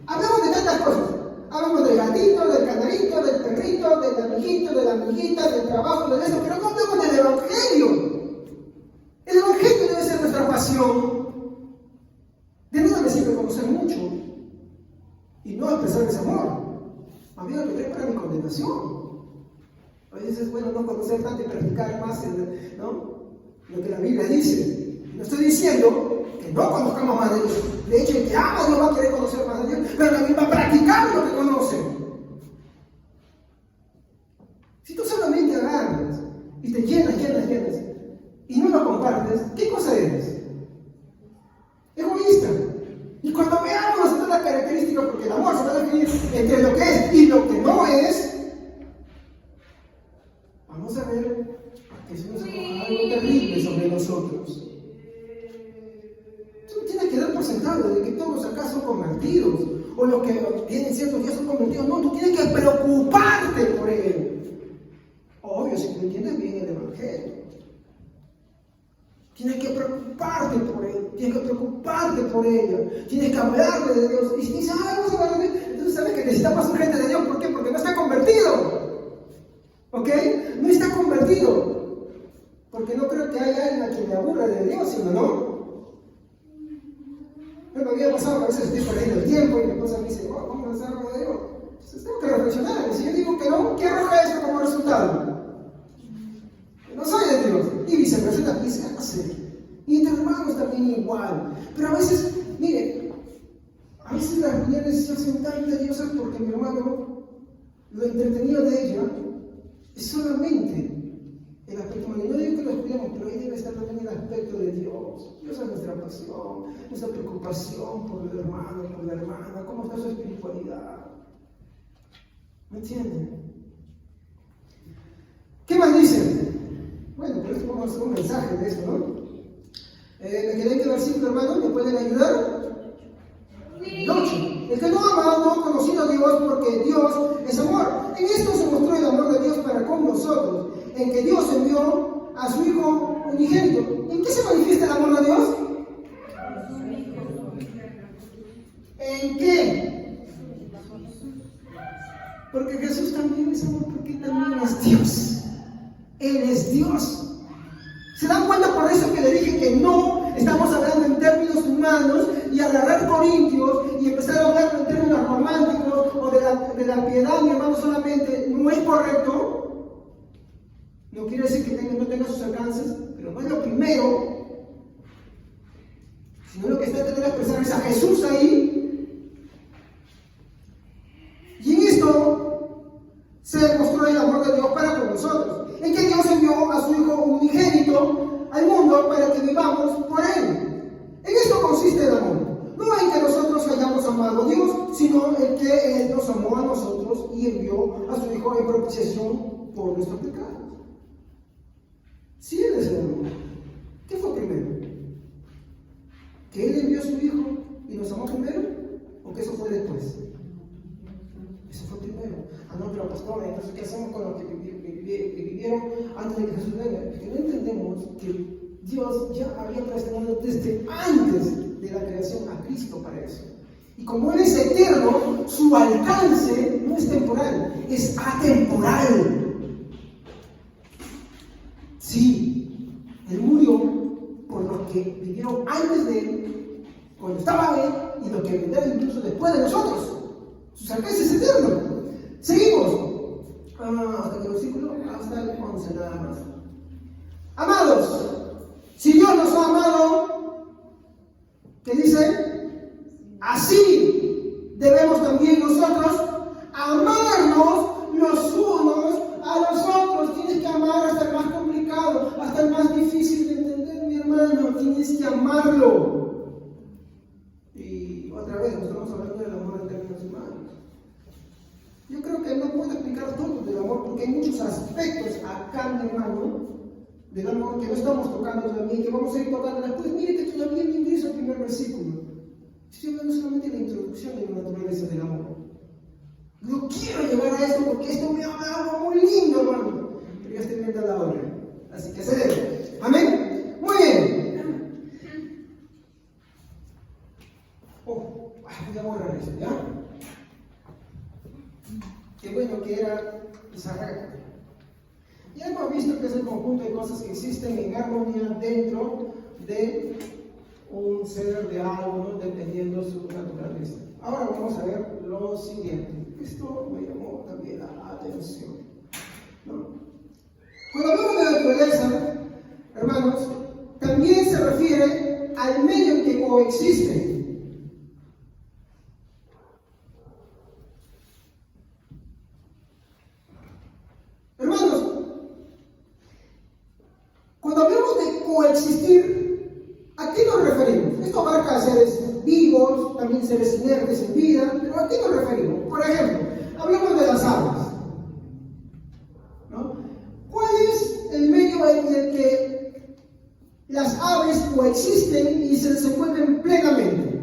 Hablamos de tantas cosas. Hablamos del gatito, del canarito, del perrito, del amiguito, de la amiguita, del trabajo, de eso, pero no hablamos del Evangelio. El Evangelio debe ser nuestra pasión. De nada me sirve conocer mucho y no expresar ese amor. A mí lo que cree para mi condenación. A veces es bueno no conocer tanto y practicar más ¿no? Lo que la Biblia dice. No estoy diciendo que no conozcamos más de Dios. De hecho, el que ama a Dios va a querer conocer más de Dios, pero también va a practicar lo que conoce. Si tú solamente agarras y te llenas y no lo compartes, ¿qué cosa eres? Egoísta. Y cuando veamos todas las características, porque el amor se va a definir entre lo que es y lo que no es, vamos a ver que eso nos arroja algo terrible sobre nosotros. Tú no tienes que dar por sentado de que todos acá son convertidos, o los que tienen ciertos días son convertidos. No, tú tienes que preocuparte por él. Obvio, si tú entiendes bien el Evangelio. Tienes que preocuparte por él, tienes que preocuparte por ella, tienes que hablarle de Dios. Y si dices, vamos a hablar de Dios, entonces sabes que necesitamos un gente de Dios. ¿Por qué? Porque no está convertido. ¿Ok? No está convertido. Porque no creo que haya alguien a quien le aburra de Dios, sino no. Me había pasado que a veces estoy perdiendo el tiempo y mi esposa me dice, vamos a hacer algo de Dios. Entonces tengo que reflexionar. Y si yo digo que no, ¿qué arroja esto como resultado? No soy de Dios. Y viceversa también se hace. Y entre hermanos también igual. Pero a veces, mire, a veces las reuniones se hacen tan tediosas porque mi hermano, lo entretenido de ella es solamente el aspecto humano. No digo que lo estudiamos, pero ahí debe estar también el aspecto de Dios. Dios es nuestra pasión, nuestra preocupación por el hermano, por la hermana, cómo está su espiritualidad. ¿Me entienden? ¿Qué más dicen? Bueno, por eso vamos a hacer un mensaje de eso, ¿no? ¿Me quedé en qué versículo, hermano? ¿Me pueden ayudar? El 8. El que no ama no ha conocido a Dios porque Dios es amor. En esto se mostró el amor de Dios para con nosotros, en que Dios envió a su Hijo unigénito. ¿En qué se manifiesta el amor de Dios? ¿En qué? Porque Jesús también es amor, porque también es Dios. Él es Dios. ¿Se dan cuenta por eso que le dije que no estamos hablando en términos humanos y agarrar corintios y empezar a hablar en términos románticos o de la piedad, mi hermano, solamente no es correcto? No quiere decir que no tenga sus alcances, pero no es lo primero, sino lo que está tratando de expresar es a Jesús ahí. Y en esto se demostró el amor de Dios para con nosotros, en que Dios envió a su Hijo unigénito al mundo para que vivamos por Él. En esto consiste el amor. No en que nosotros hayamos amado a Dios, sino en que Él nos amó a nosotros y envió a su Hijo en propiciación por nuestros pecados. Sí, Él es el amor. ¿Qué fue primero? ¿Que Él envió a su Hijo y nos amó primero? ¿O que eso fue después? Eso fue primero. No, pero pastor, entonces ¿qué hacemos con los que vivieron antes de que Jesús venga? Porque no entendemos que Dios ya había predestinado desde antes de la creación a Cristo para eso. Y como Él es eterno, su alcance no es temporal, es atemporal. Sí, Él murió por los que vivieron antes de Él, cuando estaba Él, y los que vendrán incluso después de nosotros. Su alcance es eterno. Seguimos. Hasta el versículo, hasta el 11 nada más. Amados, si Dios nos ha amado, ¿qué dice? Así debemos también nosotros amarnos los unos a los otros. Tienes que amar hasta el más complicado, hasta el más difícil de entender, mi hermano. Tienes que amarlo. Y otra vez, no estamos hablando del amor en términos humanos. Yo creo que no puedo explicar todo del amor porque hay muchos aspectos acá, mi hermano, del amor que no estamos tocando todavía y que vamos a ir tocando después. Mire que todavía no ingreso al primer versículo. Estoy hablando solamente de la introducción de la naturaleza del amor. No quiero llegar a esto porque esto me habla algo muy lindo, hermano. Pero ya estoy viendo la hora. Así que se debe. Amén. Muy bien. que bueno, que era Israel. Ya hemos visto que es el conjunto de cosas que existen en armonía dentro de un ser de algo, ¿no? Dependiendo de su naturaleza. Ahora vamos a ver lo siguiente. Esto me llamó también la atención, ¿no? Cuando hablamos de naturaleza, hermanos, también se refiere al medio en que coexisten. Hermanos, cuando hablamos de coexistir, ¿a qué nos referimos? Esto abarca a seres vivos, también seres inertes en vida, pero ¿a qué nos referimos? Por ejemplo, hablamos de las aves, ¿no? ¿Cuál es el medio en el que las aves coexisten y se desenvuelven plenamente?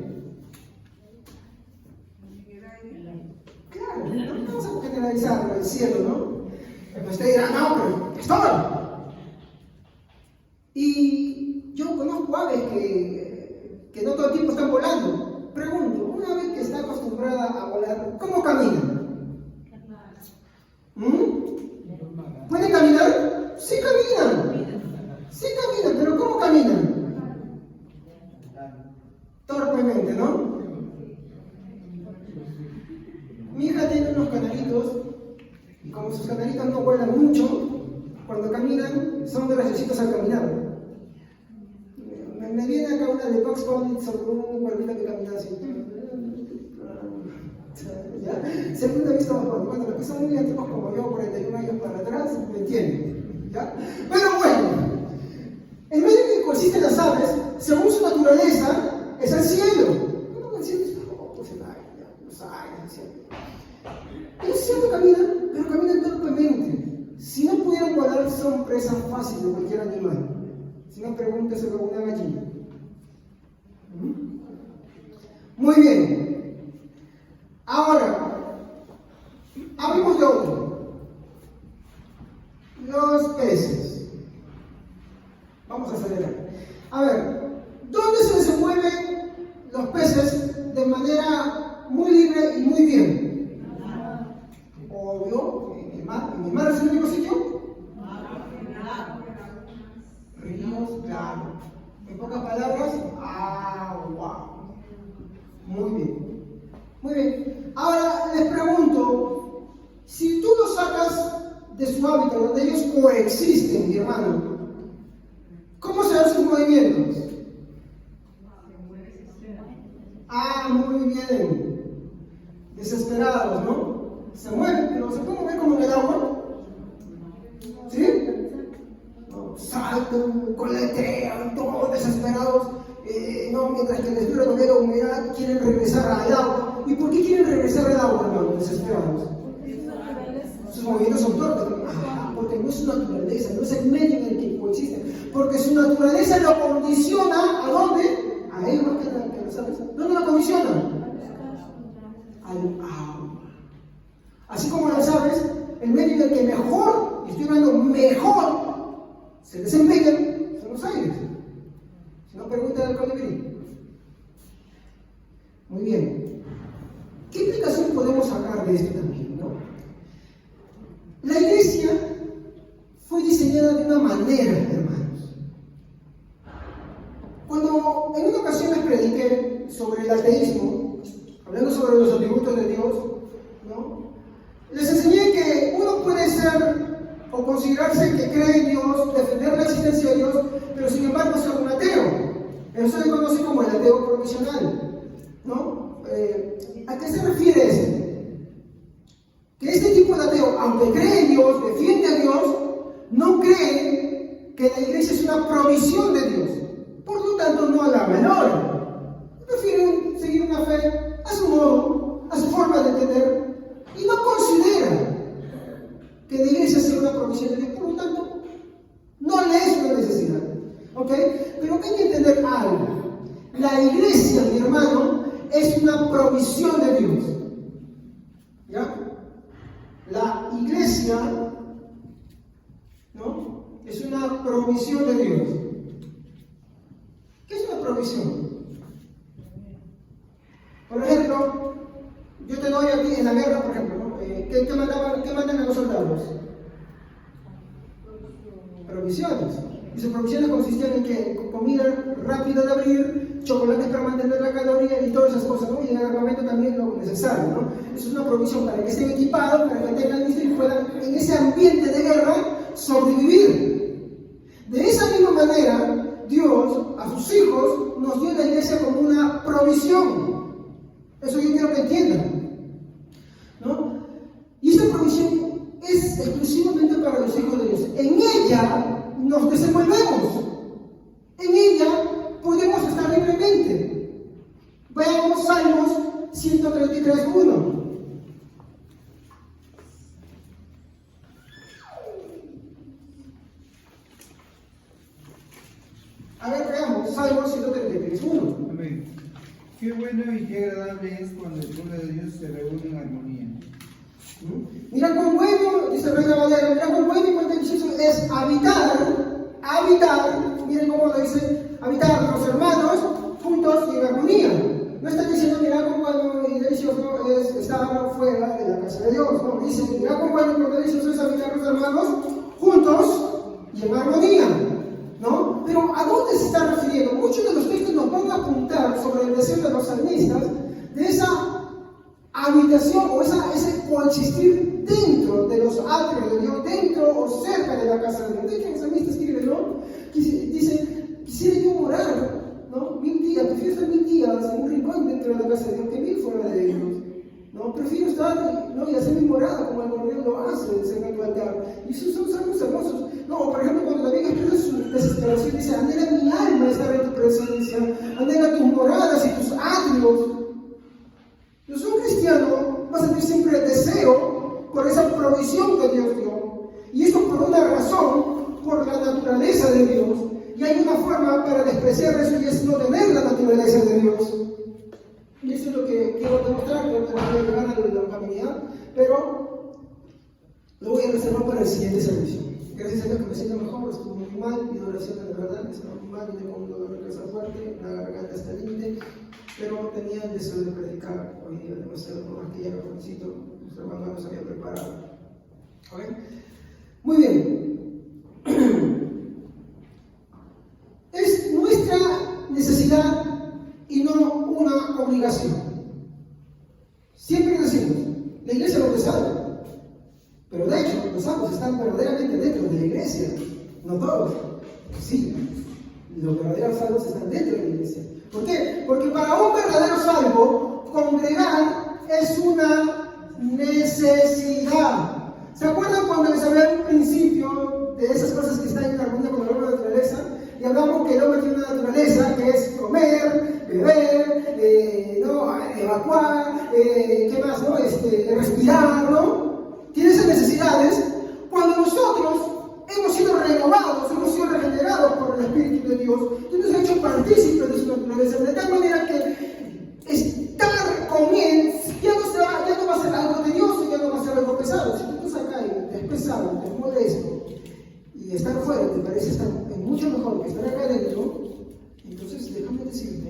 Claro, no vamos a generalizar el cielo, ¿no? Usted dirá, no, pero es todo. Y yo conozco aves que no todo el tiempo están volando. Pregunto, una ave que está acostumbrada a volar, ¿cómo camina? ¿Puede caminar? Sí caminan. Sí caminan, pero ¿cómo caminan? Torpemente, ¿no? Mi hija tiene unos canaritos y como sus canaritos no vuelan mucho, cuando caminan son graciositos al caminar. Me viene acá una de Bugs Bunny sobre un cuervito que camina así. ¿Ya? Si alguna vez estamos jugando, bueno, los que son muy antiguos como yo, 41 años para atrás, me entienden. ¿Ya? Pero bueno, el medio en que coexisten las aves, según su naturaleza, es el cielo. No, el cielo es pues el aire, los aires, el cielo. Ellos siempre caminan, pero caminan torpemente. Si no pudieran volar, son presa fácil de cualquier animal. Si no, pregúnteselo a una gallina. Muy bien. Ahora, hablemos de otro. Los peces. Vamos a acelerar. A ver, ¿dónde se desenvuelven los peces de manera muy libre y muy bien? Obvio, en el mar. ¿En el mar es el único sitio? Ríos, claro. En pocas palabras, agua. Muy bien. Muy bien. Ahora les pregunto, si tú los sacas de su hábitat, donde ellos coexisten, mi hermano, ¿cómo se hacen sus movimientos? Muy bien. Desesperados, ¿no? Se mueven, pero se pueden mover como en el agua. ¿Sí? Saltan, coletean, todos desesperados, no, mientras que les dura la humedad, quieren regresar al agua. ¿Y por qué quieren regresar al agua, hermano, desesperados? Sus movimientos son torpes, porque no es su naturaleza, no es el medio en el que coexisten, porque su naturaleza lo condiciona, ¿a dónde? A él más que las aves. ¿Dónde lo condiciona? Al agua. Así como las aves, el medio en el que mejor, y estoy hablando mejor, se desempeñan son los aires. Si no, preguntan al colibrí. Muy bien. ¿Qué implicación podemos sacar de esto también, no? La iglesia fue diseñada de una manera, hermanos. Cuando en una ocasión les prediqué sobre el ateísmo, hablando sobre los atributos de Dios, ¿no? Les enseñé que uno puede ser o considerarse que cree en Dios, defender la existencia de Dios, pero sin embargo ser un ateo. Eso se conoce como el ateo provisional, ¿no? ¿A qué se refiere eso? Que este tipo de ateo, aunque cree en Dios, defiende a Dios, no cree que la iglesia es una provisión de Dios. Por lo tanto, no la valora. Prefieren seguir una fe a su modo, a su forma de entender, y no considera que la iglesia sea una provisión de Dios. Por lo tanto, no le es una necesidad. ¿Ok? Pero hay que entender algo. La iglesia, mi hermano, es una provisión de Dios. ¿Ya? La iglesia, ¿no? Es una provisión de Dios. ¿Qué es una provisión? Por ejemplo, yo te doy a ti en la guerra, por ejemplo, ¿no? ¿Qué ¿Qué mandan a los soldados? Provisiones. Y sus provisiones consistían en que comida rápida de abrir, chocolates para mantener la caloría y todas esas cosas, ¿no? Y en el armamento también lo necesario, ¿no? Eso es una provisión para que estén equipados, para que tengan listo y puedan en ese ambiente de guerra sobrevivir. De esa misma manera, Dios a sus hijos nos dio la iglesia como una provisión. Eso yo quiero que entiendan, ¿no? Y esta provisión es exclusivamente para los hijos de Dios. En ella nos desenvolvemos. En ella podemos estar libremente. Veamos Salmos 133:1. A ver, veamos Salmos 133:1. Amén. Qué bueno y qué agradable es cuando el pueblo de Dios se reúne en armonía. Mira cuán bueno, dice Reina Valera, mira cuán bueno y cuán delicioso es habitar, miren cómo lo dice, habitar los hermanos juntos y en armonía. No está diciendo, mira cuán bueno y delicioso es estar fuera de la casa de Dios, no, dice, mira cuán bueno y cuán delicioso es habitar los hermanos juntos y en armonía, ¿no? Pero ¿a dónde se está refiriendo? Muchos de los textos nos van a apuntar sobre el deseo de los salmistas de esa habitación o ese coexistir dentro de los atrios de Dios, dentro o cerca de la casa de Dios. De hecho, el salmista escribe, ¿no? Dice, quisiera yo morar, ¿no? 1000 días, prefiero estar 1000 días en un rincón dentro de la casa de Dios que 1000 fuera de ellos, ¿no? Prefiero estar, ¿no? Y hacer mi morada como el Cordero lo hace, cerca de tu altar. Y esos son salmos hermosos. No, por ejemplo, cuando David expresa su desesperación, dice, anhela mi alma estar en tu presencia, anhela tus moradas y tus atrios. Entonces, un cristiano va a sentir siempre deseo por esa provisión que Dios dio. Y esto por una razón, por la naturaleza de Dios. Y hay una forma para despreciar eso y es no tener la naturaleza de Dios. Y eso es lo que quiero demostrar, que no voy a llegar a la familia, pero lo voy a reservar para el siguiente servicio. Gracias a Dios que me siento mejor, estuvo muy mal, mi oración de verdad estaba muy mal, vine con un dolor de cabeza fuerte, la garganta está límite, pero tenía el deseo de predicar hoy día demasiado, por más que ya lo necesito, nuestro hermano nos había preparado. ¿Okay? Muy bien. Es nuestra necesidad y no una obligación. Siempre decimos, la iglesia no te salva. Pero de hecho, los salvos están verdaderamente dentro de la iglesia, no todos. Sí, los verdaderos salvos están dentro de la iglesia. ¿Por qué? Porque para un verdadero salvo, congregar es una necesidad. ¿Se acuerdan cuando les hablé al principio de esas cosas que están en armonía con la naturaleza? Y hablamos que el hombre tiene una naturaleza que es comer, beber, ¿no? Evacuar, ¿qué más? ¿No? Respirar, ¿no? Tiene esas necesidades. Cuando nosotros hemos sido renovados, hemos sido regenerados por el Espíritu de Dios, Dios nos ha hecho partícipes de su naturaleza, de tal manera que estar con Él ya no va a ser algo tedioso, ya no va a ser algo pesado. Si tú estás acá y te es pesado, te es molesto, y estar fuera te parece estar mucho mejor que estar acá adentro, entonces déjame decirte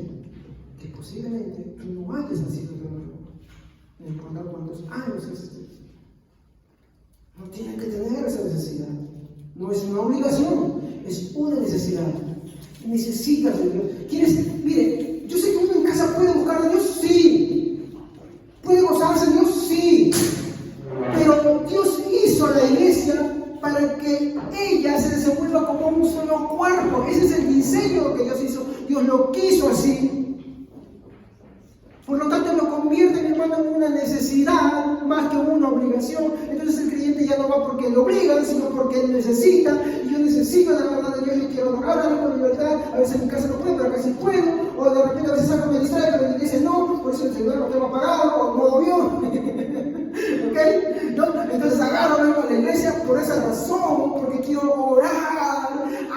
que posiblemente tú no hayas nacido de nuevo, no importa cuántos años estés. No tienen que tener esa necesidad. No es una obligación, es una necesidad. Necesitas de Dios. ¿Quieres? Mire, yo sé que uno en casa puede buscar a Dios, sí. Puede gozarse de Dios, sí. Pero Dios hizo la iglesia para que ella se desenvuelva como un solo cuerpo. Ese es el diseño que Dios hizo. Dios lo quiso así. Por lo tanto, lo convierte, mi hermano, en una necesidad más que una obligación. Entonces el creyente ya no va porque lo obligan, sino porque él necesita. Y yo necesito de la verdad de Dios, yo quiero adorar a Dios con libertad. A veces en mi casa no puedo, pero acá sí puedo. O de repente a veces algo me distrae, pero me dice no, por eso el celular lo tengo apagado, o modo avión. ¿Ok? ¿No? Entonces agarro a la iglesia por esa razón, porque quiero orar.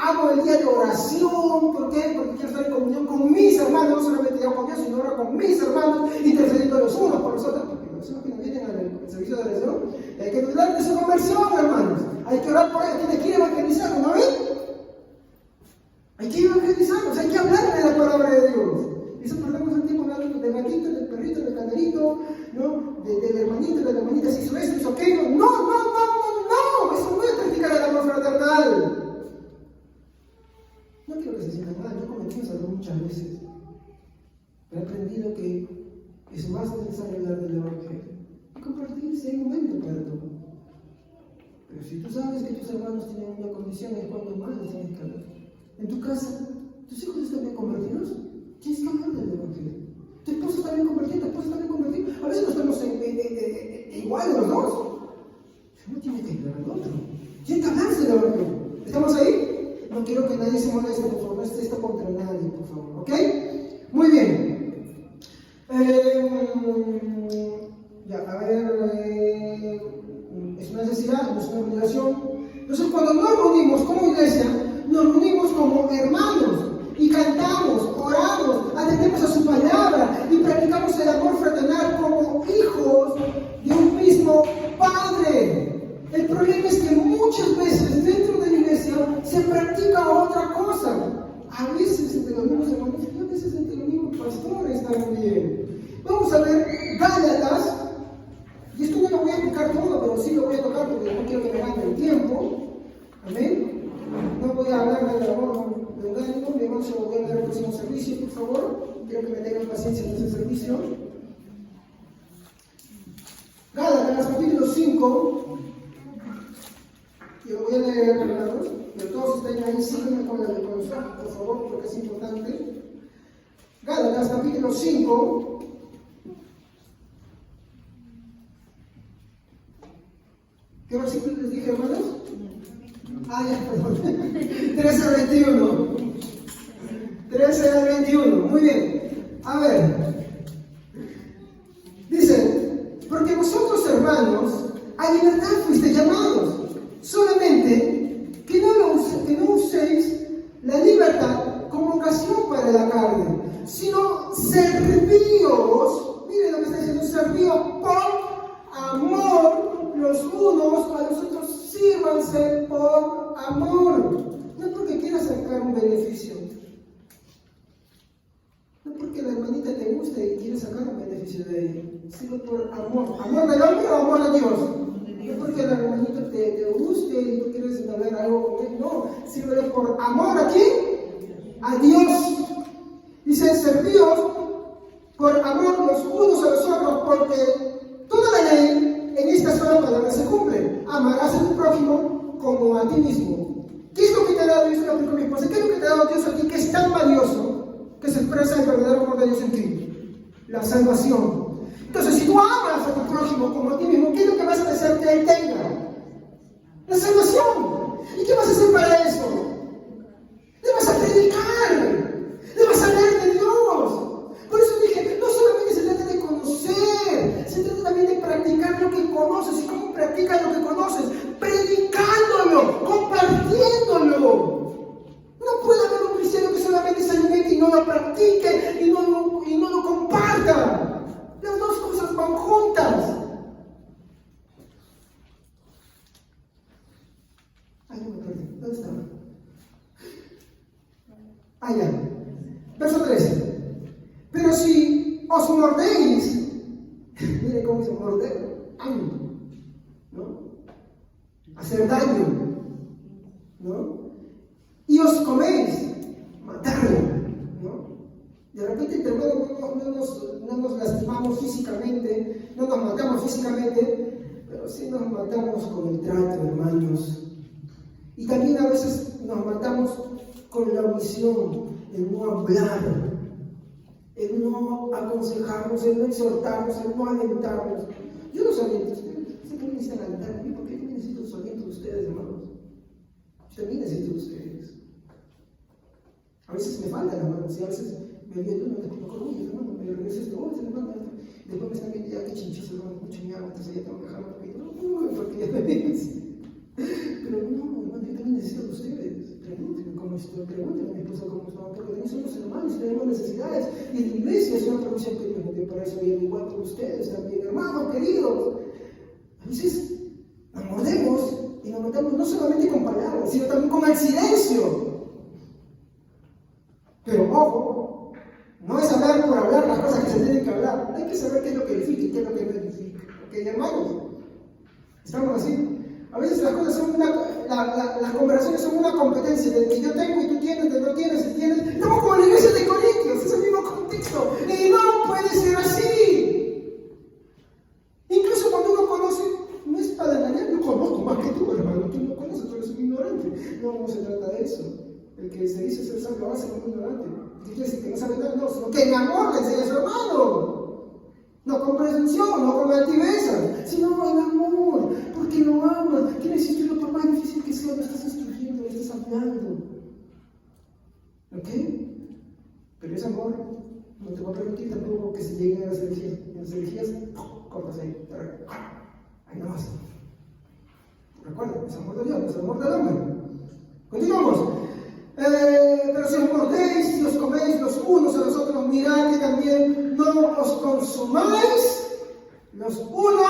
Hago el día de oración. ¿Por qué? Porque quiero estar en comunión con mis hermanos, no solamente yo con Dios, sino ahora con mis hermanos, intercediendo los unos por los otros, porque los que no vienen al servicio de oración, hay que hablar de su conversión, hermanos. Hay que orar por ellos, quienes quieren evangelizar, ¿no ven? Hay que evangelizarlos, hay que hablar de la palabra de Dios. Eso perdemos el tiempo hablando del gatito, del perrito, del candelito, ¿no? Del hermanito, de la hermanita, si hizo esto, hizo aquello. más necesario hablar del Evangelio. Y compartir si hay momento para todo. Pero si tú sabes que tus hermanos tienen una condición en la cual más les tienes que hablar. En tu casa, ¿tus hijos están bien convertidos? Tienes que hablar del Evangelio. ¿Tu esposo está bien convertido? ¿Tu esposa está bien convertido? A veces no estamos igual los dos. Uno tiene que hablar al otro. Tiene que hablarse del Evangelio. ¿Estamos ahí? No quiero que nadie se moleste, por favor. No esté esto contra nadie, por favor. ¿Ok? Muy bien. Ya, a ver. Es una necesidad, no es una obligación. Entonces, cuando nos reunimos como iglesia, nos reunimos como hermanos y cantamos, oramos, atendemos a su palabra y practicamos el amor fraternal como hijos de un mismo Padre. El problema es que muchas veces dentro de la iglesia se practica otra cosa. A veces entre los mismos hermanos y a veces entre los mismos pastores también. Vamos a ver Gálatas. Y esto no lo voy a explicar todo, pero sí lo voy a tocar porque no quiero que me gane el tiempo. Amén. No voy a hablar del amor de orgánico, mi hermano se lo voy a dar el próximo servicio, por favor. Quiero que me tengan paciencia en ese servicio. Gálatas, capítulo 5. Y lo voy a leer, hermanos. Pero todos estén ahí, síganme con la lectura, por favor, porque es importante. Gálatas, capítulo 5. ¿Qué versículo les dije, hermanos? Ya, perdón. 13 al 21. 13 al 21. Muy bien. A ver. Dice, porque vosotros, hermanos, a libertad fuisteis llamados. Solamente que no uséis la libertad como ocasión para la carne, sino servíos. Miren lo que está diciendo, servíos por amor los unos a los otros, sírvanse por amor, no porque quieras sacar un beneficio, no porque la hermanita te guste y quieres sacar un beneficio de ella, sino por amor. ¿Amor del hombre o amor a Dios? No porque la hermanita te guste y tú quieres entablar algo con él, no, sírvele por amor ¿a quién? A Dios. Dice, servíos por amor los unos a los otros, porque toda la ley en esta sola palabra se cumple: amarás a tu prójimo como a ti mismo. ¿Qué es lo que te ha dado Dios? ¿Qué es lo que te ha dado Dios a ti que es tan valioso que se expresa el verdadero amor de Dios en ti? La salvación. Entonces, si tú amas a tu prójimo como a ti mismo, ¿qué es lo que vas a desear que él tenga? La salvación. ¿Y qué vas a hacer para eso? Le vas a predicar, le vas a hablar de Dios. Por eso dije, no solamente se trata de conocer, se trata también de practicar lo que conoces. ¿Y cómo practicas lo que conoces? Predicándolo, compartiéndolo. No puede haber un cristiano que solamente se alimente y no lo practique y no lo comparta. Las dos cosas van juntas. Ay, no me perdí. ¿Dónde estaba? Ya. Verso 13. Pero si os mordéis, mire cómo se morder, ¿no? Hacer daño, ¿no? Y os coméis, matarlo, ¿no? De repente entre no nos lastimamos físicamente, no nos matamos físicamente, pero sí nos matamos con el trato, hermanos. Y también a veces nos matamos con la omisión, el no hablar, el no aconsejarnos, el no exhortarnos, el no alentarnos. Yo los aliento a ustedes. Ustedes también necesitan alentarme a mí, porque yo también necesito los alientos de ustedes, hermanos. Yo también necesito de ustedes. A veces me faltan, hermanos, y a veces me olvido, no te pongo con oye, hermano, me regreso esto, hermano. Después me están viendo ya que chinchos, hermano, mucho mi agua, entonces ya tengo que dejarlo porque ya me vienes. Pero no, hermano, yo también necesito de ustedes. Pregúntenme cómo estoy, pregúntenme a mi esposa cómo estoy, porque también somos hermanos y tenemos necesidades. Y la iglesia es una provisión que Dios nos dio para eso, y al igual que ustedes también, hermanos queridos. A veces nos mordemos y nos matamos no solamente con palabras, sino también con el silencio. Pero ojo, no es hablar por hablar las cosas que se tienen que hablar. Hay que saber qué es lo que edifica y qué es lo que no edifica. ¿Ok, hermanos? ¿Estamos así? A veces las cosas son las conversaciones son una competencia de que yo tengo y tú tienes, de no tienes y tienes. Estamos como en la iglesia de Corintios, es el mismo contexto. Y no puede ser así. No se trata de eso. El que se dice ser sabio hace como ignorante. ¿Qué quiere decir? Que no sabe nada, no, sino que en amor le enseña a su hermano. No con presunción, no con altiveza, sino en amor, porque lo amas. ¿Quieres instruirlo por más difícil que sea? Lo estás instruyendo, lo estás hablando. ¿Ok? Pero ese amor no te va a permitir tampoco que se lleguen a las herejías. En las herejías, cortas ahí, ahí nada más. Recuerda, es amor de Dios, no es amor del hombre. Continuamos. Pero si os mordéis y os coméis los unos a los otros, mirad que también no os consumáis los unos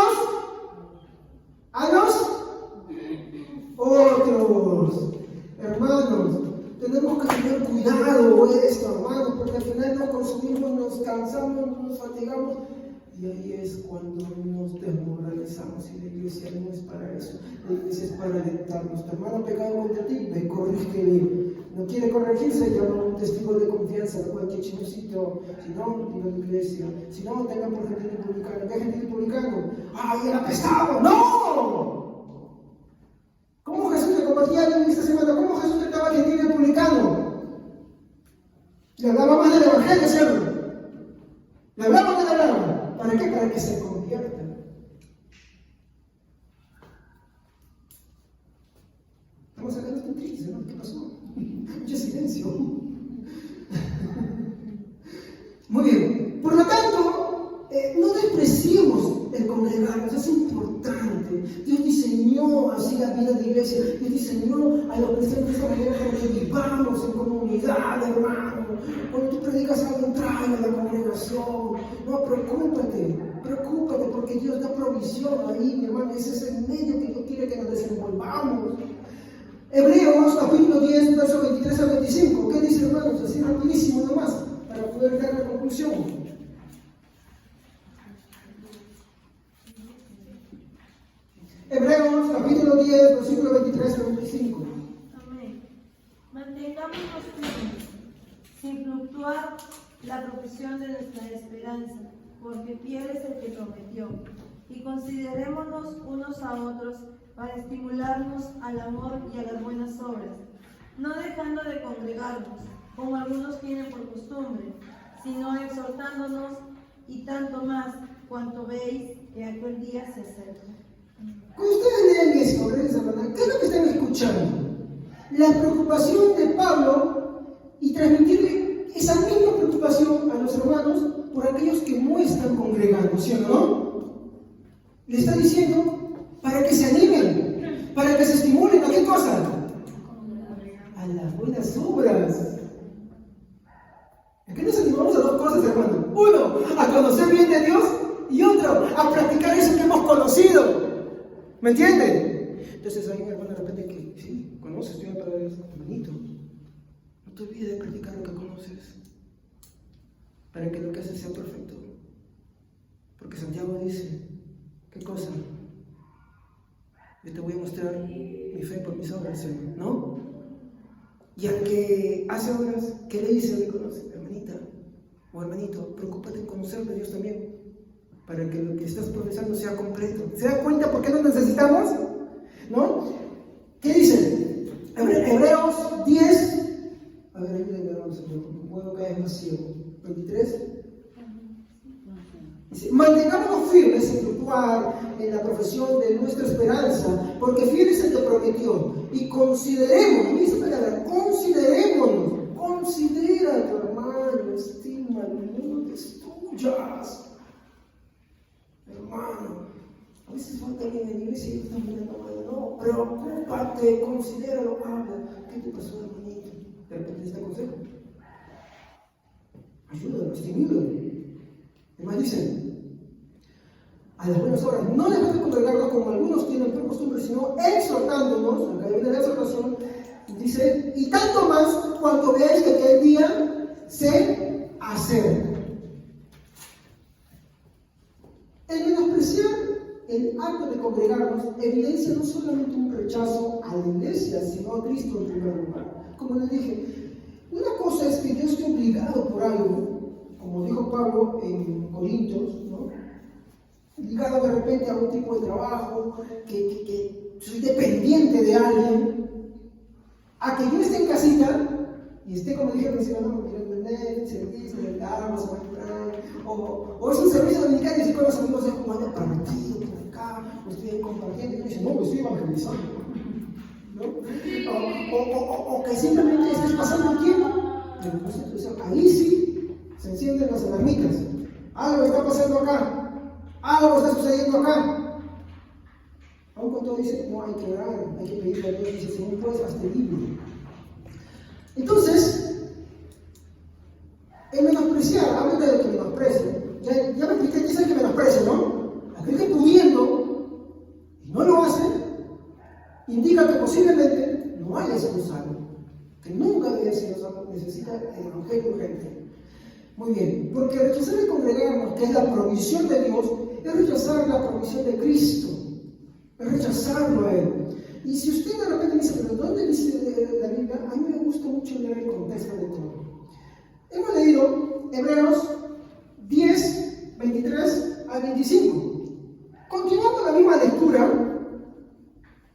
a los otros. Hermanos, tenemos que tener cuidado esto, hermanos, porque al final nos consumimos, nos cansamos, nos fatigamos. Y ahí es cuando nos desmoralizamos y la iglesia no es para eso. La iglesia es para alentarnos. Tu hermano pecado contra ti, ve, corrígele. No quiere corregirse, llama a un testigo de confianza, cualquier chismecito. Si no, diga la iglesia. Si no, tengan por gentil y publicano. ¿Qué gentil y publicano? ¡Ay, era apestado! ¡No! ¿Cómo Jesús te compartía esta semana? ¿Cómo Jesús trataba al gentil y publicano? Le hablaba más del evangelio, ¿cierto? Le hablaba de la palabra. ¿Para qué? Para que se convierta. Estamos acá en tristes, ¿no? ¿Qué pasó? Mucho silencio. Muy bien. Por lo tanto, no despreciemos el congregarnos, es importante. Dios diseñó así la vida de iglesia. Dios diseñó a los cristianos de esa manera para que vivamos en comunidad, hermano. Cuando tú predicas algo, trae a la congregación. No, preocúpate, porque Dios da provisión ahí, mi hermano. Ese es el medio que Dios quiere que nos desenvolvamos. Hebreos capítulo 10, versos 23 al 25. ¿Qué dice, hermanos? Así rapidísimo nomás, para poder dar la conclusión. Hebreos capítulo 10, versículo 23 al 25. Amén. Mantengámonos firmes, sin fluctuar la profesión de nuestra esperanza, porque fiel es el que prometió. Y considerémonos unos a otros para estimularnos al amor y a las buenas obras, no dejando de congregarnos, como algunos tienen por costumbre, sino exhortándonos, y tanto más cuanto veis que aquel día se acerca. Cuando ustedes leen esto, ¿qué es lo que están escuchando? La preocupación de Pablo y transmitirle esa misma preocupación a los hermanos por aquellos que no están congregando, ¿sí o no? Le está diciendo para que se animen, para que se estimulen. ¿A qué cosa? A las buenas obras. ¿A qué nos animamos a dos cosas, hermano? Uno, a conocer bien de Dios, y otro, a practicar eso que hemos conocido. ¿Me entienden? Entonces hay un hermano de repente que, sí, conoces bien para Dios, hermanito. No te olvides de practicar lo que conoces, para que lo que haces sea perfecto. Porque Santiago dice, ¿qué cosa? Yo te voy a mostrar mi fe por mis obras, Señor, ¿no? Y al que hace obras, ¿qué le dice al que conoce? Hermanita o hermanito, preocúpate en conocer de Dios también, para que lo que estás profesando sea completo. ¿Se da cuenta por qué lo necesitamos? ¿No? ¿Qué dice? Hebreos 10. A ver, ayúdenme, hermanos, porque puedo caer más ciego. 23. Dice, mantengámonos firmes en fluctuar en la profesión de nuestra esperanza, porque fiel es el que prometió. Y consideremos, mira esa palabra, considerémonos. Considera a tu hermano, estímalo, no te tuyas. Hermano, a veces falta alguien en la iglesia y está mirando mal. No, preocúpate, considéralo, habla. ¿Qué te pasó, hermanito? ¿De repente este consejo? Ayúdalo, estimúlalo. Además dicen, a las buenas obras, no dejemos de congregarnos como algunos tienen por costumbre, sino exhortándonos, acá viene la exhortación, dice, y tanto más cuanto veáis que aquel día se acerca. El menospreciar el acto de congregarnos evidencia no solamente un rechazo a la iglesia, sino a Cristo en primer lugar. Como les dije, una cosa es que yo esté obligado por algo, como dijo Pablo en Corintios, ¿no? Ligado de repente a un tipo de trabajo, que soy dependiente de alguien, a que yo esté en casita y esté, como dije al principio, no, mirando el net, servicio del Amazon, o es un servicio dominical y estoy con los amigos de jugando partido por acá, o estoy compartiendo y me dicen, no, estoy evangelizando, ¿no? O que simplemente estés pasando el tiempo, pero pues, entonces, ahí sí se encienden las alarmitas. Algo está pasando acá, algo está sucediendo acá. Aún con todo dice, no, hay que orar, hay que pedirle a Dios, dice, si no puedes, hazte libre. Entonces, el menospreciar, habla de que menosprecio. Ya me expliqué que es el que menosprecia, ¿no? Aquel que pudiendo y no lo hace, indica que posiblemente no haya sido salvo, que nunca debe ser salvo, necesita el evangelio urgente. Muy bien, porque rechazar el congregarnos, que es la provisión de Dios, es rechazar la provisión de Cristo, es rechazarlo a Él. Y si usted de repente dice, pero ¿dónde dice la Biblia? A mí me gusta mucho leer el contexto de todo. Hemos leído Hebreos 10, 23 al 25. Continuando la misma lectura,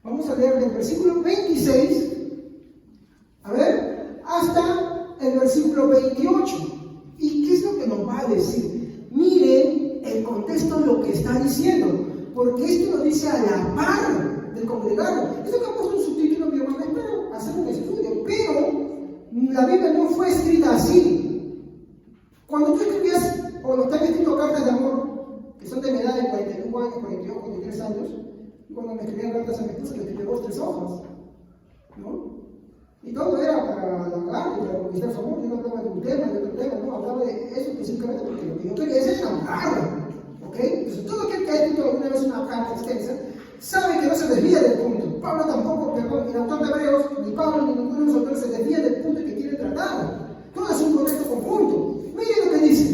vamos a leer del versículo 26, a ver, hasta el versículo 28. ¿Y qué es lo que nos va a decir? Miren el contexto de lo que está diciendo, porque esto lo dice a la par del congregado. Esto que ha puesto un subtítulo, mi hermano, espero hacer un estudio, pero la Biblia no fue escrita así. Cuando tú escribías, o lo están escrito cartas de amor, que son de mi edad de 41 años, 42, 43 años, y cuando me escribían cartas a mi esposa, le escribía 2, 3 hojas, ¿no? Y todo era para halagar y para conquistar su amor. Yo no hablaba de un tema, de otro tema, no, hablaba de eso específicamente porque lo que yo quería es enamorarla, ¿ok? Entonces, todo aquel que ha escrito alguna vez una carta extensa, sabe que no se desvía del punto. Pablo tampoco, perdón, el autor de Hebreos, ni Pablo ni ninguno de los autores se desvía del punto que quiere tratar. Todo es un contexto conjunto. Miren lo que dice.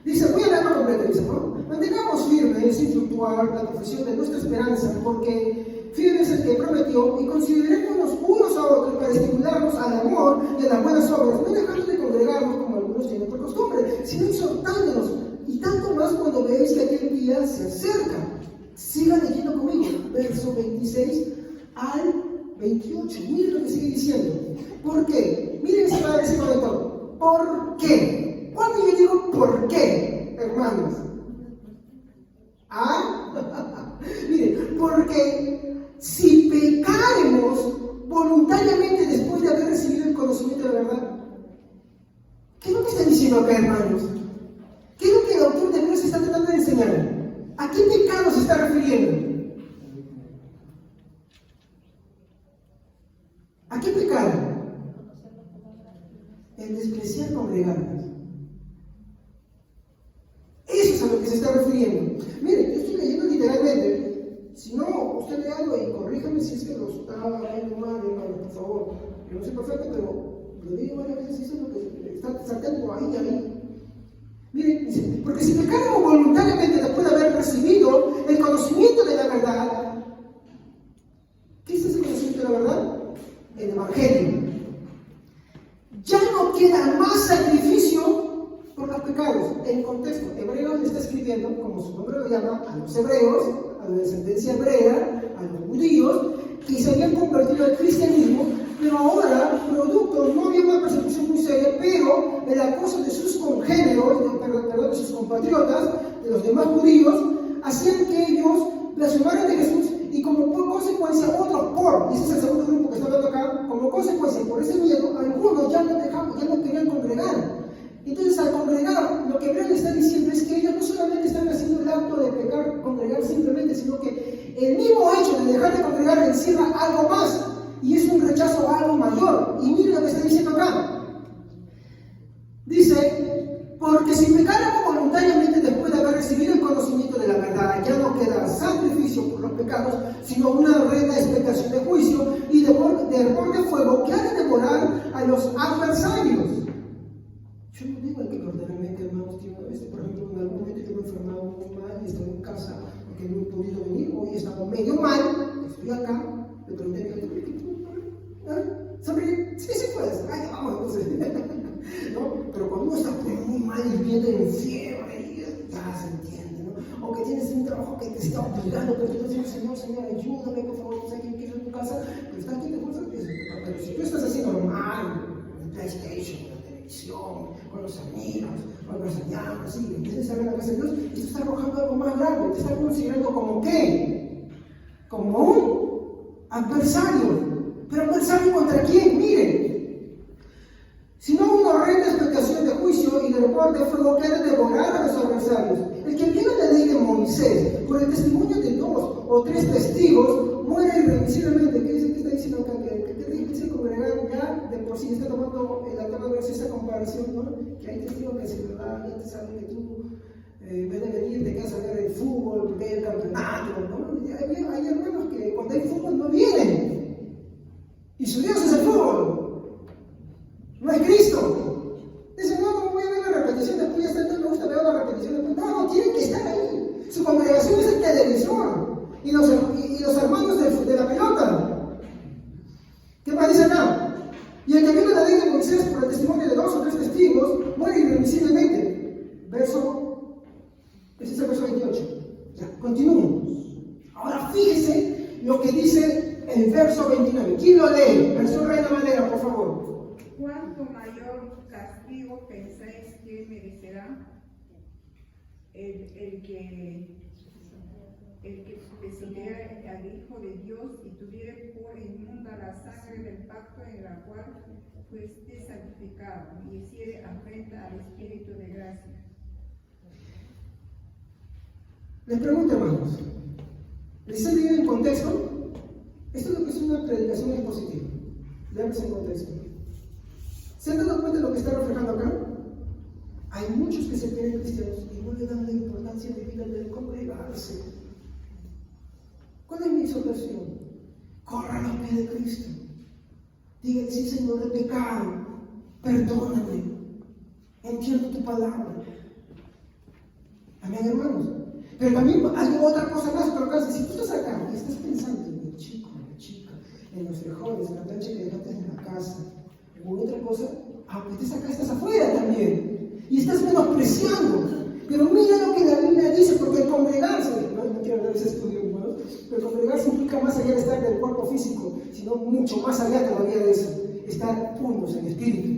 Dice, voy a leerlo completo, dice, ¿no? Mantengamos firme sin fluctuar la profesión de nuestra esperanza, porque fiel es el que prometió, y considerémonos unos a otros para estimularnos al amor y a las buenas obras, no dejando de congregarnos como algunos tienen por costumbre, sino exhortándonos, y tanto más cuando veis que aquel día se acerca. Sigan leyendo conmigo, verso 26 al 28. Miren lo que sigue diciendo. ¿Por qué? Miren ese conector. ¿Por qué? Cuando yo digo ¿por qué, hermanos? ¿Ah? Miren, porque si pecaremos voluntariamente después de haber recibido el conocimiento de la verdad, ¿qué es lo que está diciendo acá, hermanos? ¿Qué es lo que el autor de Hebreos está tratando de enseñar? ¿A qué pecado se está refiriendo? ¿A qué pecado? El despreciar congregarnos. Eso es a lo que se está refiriendo. Miren, yo estoy leyendo literalmente. Si no, usted léalo y corríjame si es que lo está leyendo mal, hermano, por favor. Yo no soy perfecto, pero lo digo varias veces, eso es lo que está saltando ahí. Miren, dice, porque si pecáramos voluntariamente después de haber recibido el conocimiento de la verdad, ¿qué es ese conocimiento de la verdad? El Evangelio. Ya no queda más sacrificio por los pecados. En contexto, Hebreos le está escribiendo, como su nombre lo llama, a los hebreos, a la descendencia hebrea, a los judíos, que se habían convertido al cristianismo, pero ahora, producto, no había una persecución muy seria, pero el acoso de sus congéneros, perdón, de sus compatriotas, de los demás judíos, hacían que ellos blasfemaran de Jesús y como consecuencia, otros y ese es el segundo grupo que está hablando acá, como consecuencia, por ese miedo, algunos ya no querían congregar. Entonces, al congregar, lo que Hebreo le está diciendo es que ellos no solamente están haciendo el acto de pecar, congregar simplemente, sino que el mismo hecho de dejar de congregar encierra algo más, y es un rechazo a algo mayor. Y miren lo que está diciendo acá. Dice, porque si pecáramos voluntariamente después de haber recibido el conocimiento de la verdad, ya no queda sacrificio por los pecados, sino una horrenda expectación de juicio y de hervor de fuego que ha de devorar a los adversarios. Yo no digo que verdaderamente, hermanos, por ejemplo, en algún momento yo me he enfermado muy mal y estoy en casa porque no he podido venir, hoy he estado medio mal, estoy acá, le pregunté a mi gente, ¿sabes? Sí, puedes, vamos, entonces. ¿No? Pero cuando uno está muy mal y viene en fiebre, ya se entiende, ¿no? O que tienes un trabajo que te está obligando, pero tú dices, Señor, ayúdame, por favor, tú sabes que quiero en tu casa. casa, pero estás aquí de cosas. Pero si tú estás así normal, en el PlayStation, en la televisión, con los amigos, con los años, así, empiezas a ver la casa de Dios, y tú estás arrojando algo más grande, te estás considerando como ¿qué? Como un adversario. ¿Pero adversario contra quién? Miren, sino una horrenda expectación de juicio y del cual de fuego que ha de devorar a los adversarios. El que viene la ley de Moisés, por el testimonio de 2 o 3 testigos, muere irremisiblemente. ¿Qué está diciendo acá? Que se congregan ya de por sí, está tomando el altar de esa comparación, ¿no? Que hay testigos que dicen, ¿verdad? Ya te saben que tú en vez de venir te quedas a ver el fútbol, ver el campeonato, ¿no? Hay hermanos que cuando hay fútbol no vienen. Y su Dios es el fútbol, no es Cristo. Dicen, no voy a ver la repetición, después ya está, no me gusta ver la repetición, después. No, tienen que estar ahí. Su congregación es el televisor y los hermanos de la pelota. ¿Qué más dice acá? Y el que viene la ley de Moisés por el testimonio de 2 o 3 testigos muere irremisiblemente. Ese es el verso 28. Ya, continuamos. Ahora fíjese lo que dice el verso 29. ¿Quién lo lee? Versión Reina Valera, por favor. ¿Cuánto mayor castigo pensáis que merecerá el que pisoteare al Hijo de Dios y tuviere por inmunda la sangre del pacto en la cual fuiste santificado y hiciere afrenta al Espíritu de gracia? Les pregunto, hermanos, ¿les he leído en contexto? Esto es lo que es una predicación expositiva. Leamos en contexto. ¿Se han dado cuenta de lo que está reflejando acá? Hay muchos que se creen cristianos y no le dan la importancia de vida de congregarse. ¿Cuál es mi exhortación? Corra a los pies de Cristo. Dígale, sí, Señor, he pecado. Perdóname. Entiendo tu palabra. Amén, hermanos. Pero también hay otra cosa más, pero si tú estás acá y estás pensando en el chico, en la chica, en los frijoles, en la plancha que dejaste en la casa, o otra cosa, pues estás acá, estás afuera también. Y estás menospreciando. Pero mira lo que la Biblia dice, porque el congregarse, no quiero hablar de ese estudio, ¿no? Pero el congregarse implica más allá de estar del cuerpo físico, sino mucho más allá todavía de eso, estar unos en espíritu.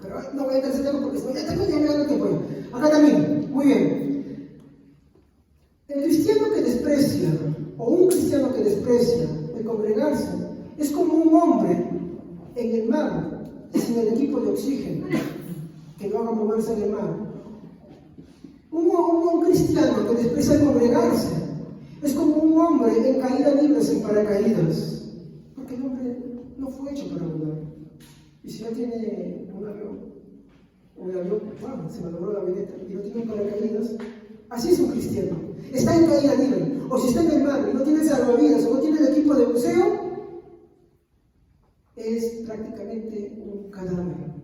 Pero no voy a entrar en ese tema porque ya también ya me da el tiempo. Acá también, muy bien. El cristiano que desprecia, o un cristiano que desprecia el congregarse, es como un hombre en el mar, sin el equipo de oxígeno, que no haga moverse en el mar. Un cristiano que desprecia el congregarse, es como un hombre en caída libre sin paracaídas, porque el hombre no fue hecho para volar. Y si no tiene un avión, se malogró la avioneta y no tiene un paracaídas, así es un cristiano. Está en caída libre, o si está en el mar y no tiene salvavidas, o no tiene el equipo de buceo, es prácticamente un cadáver.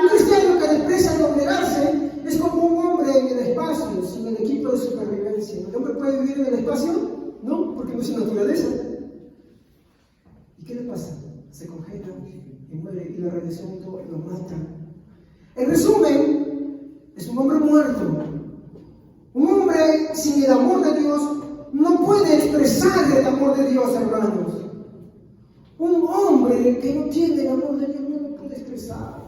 Un cristiano que desprecia el congregarse es como un hombre en el espacio, sin el equipo de supervivencia. ¿El hombre puede vivir en el espacio? No, porque no es su naturaleza. ¿Y qué le pasa? Se congela y muere, y la radiación lo mata. En resumen, es un hombre muerto. Un hombre sin el amor de Dios no puede expresar el amor de Dios, hermanos. Un hombre que no tiene el amor de Dios no lo puede expresar.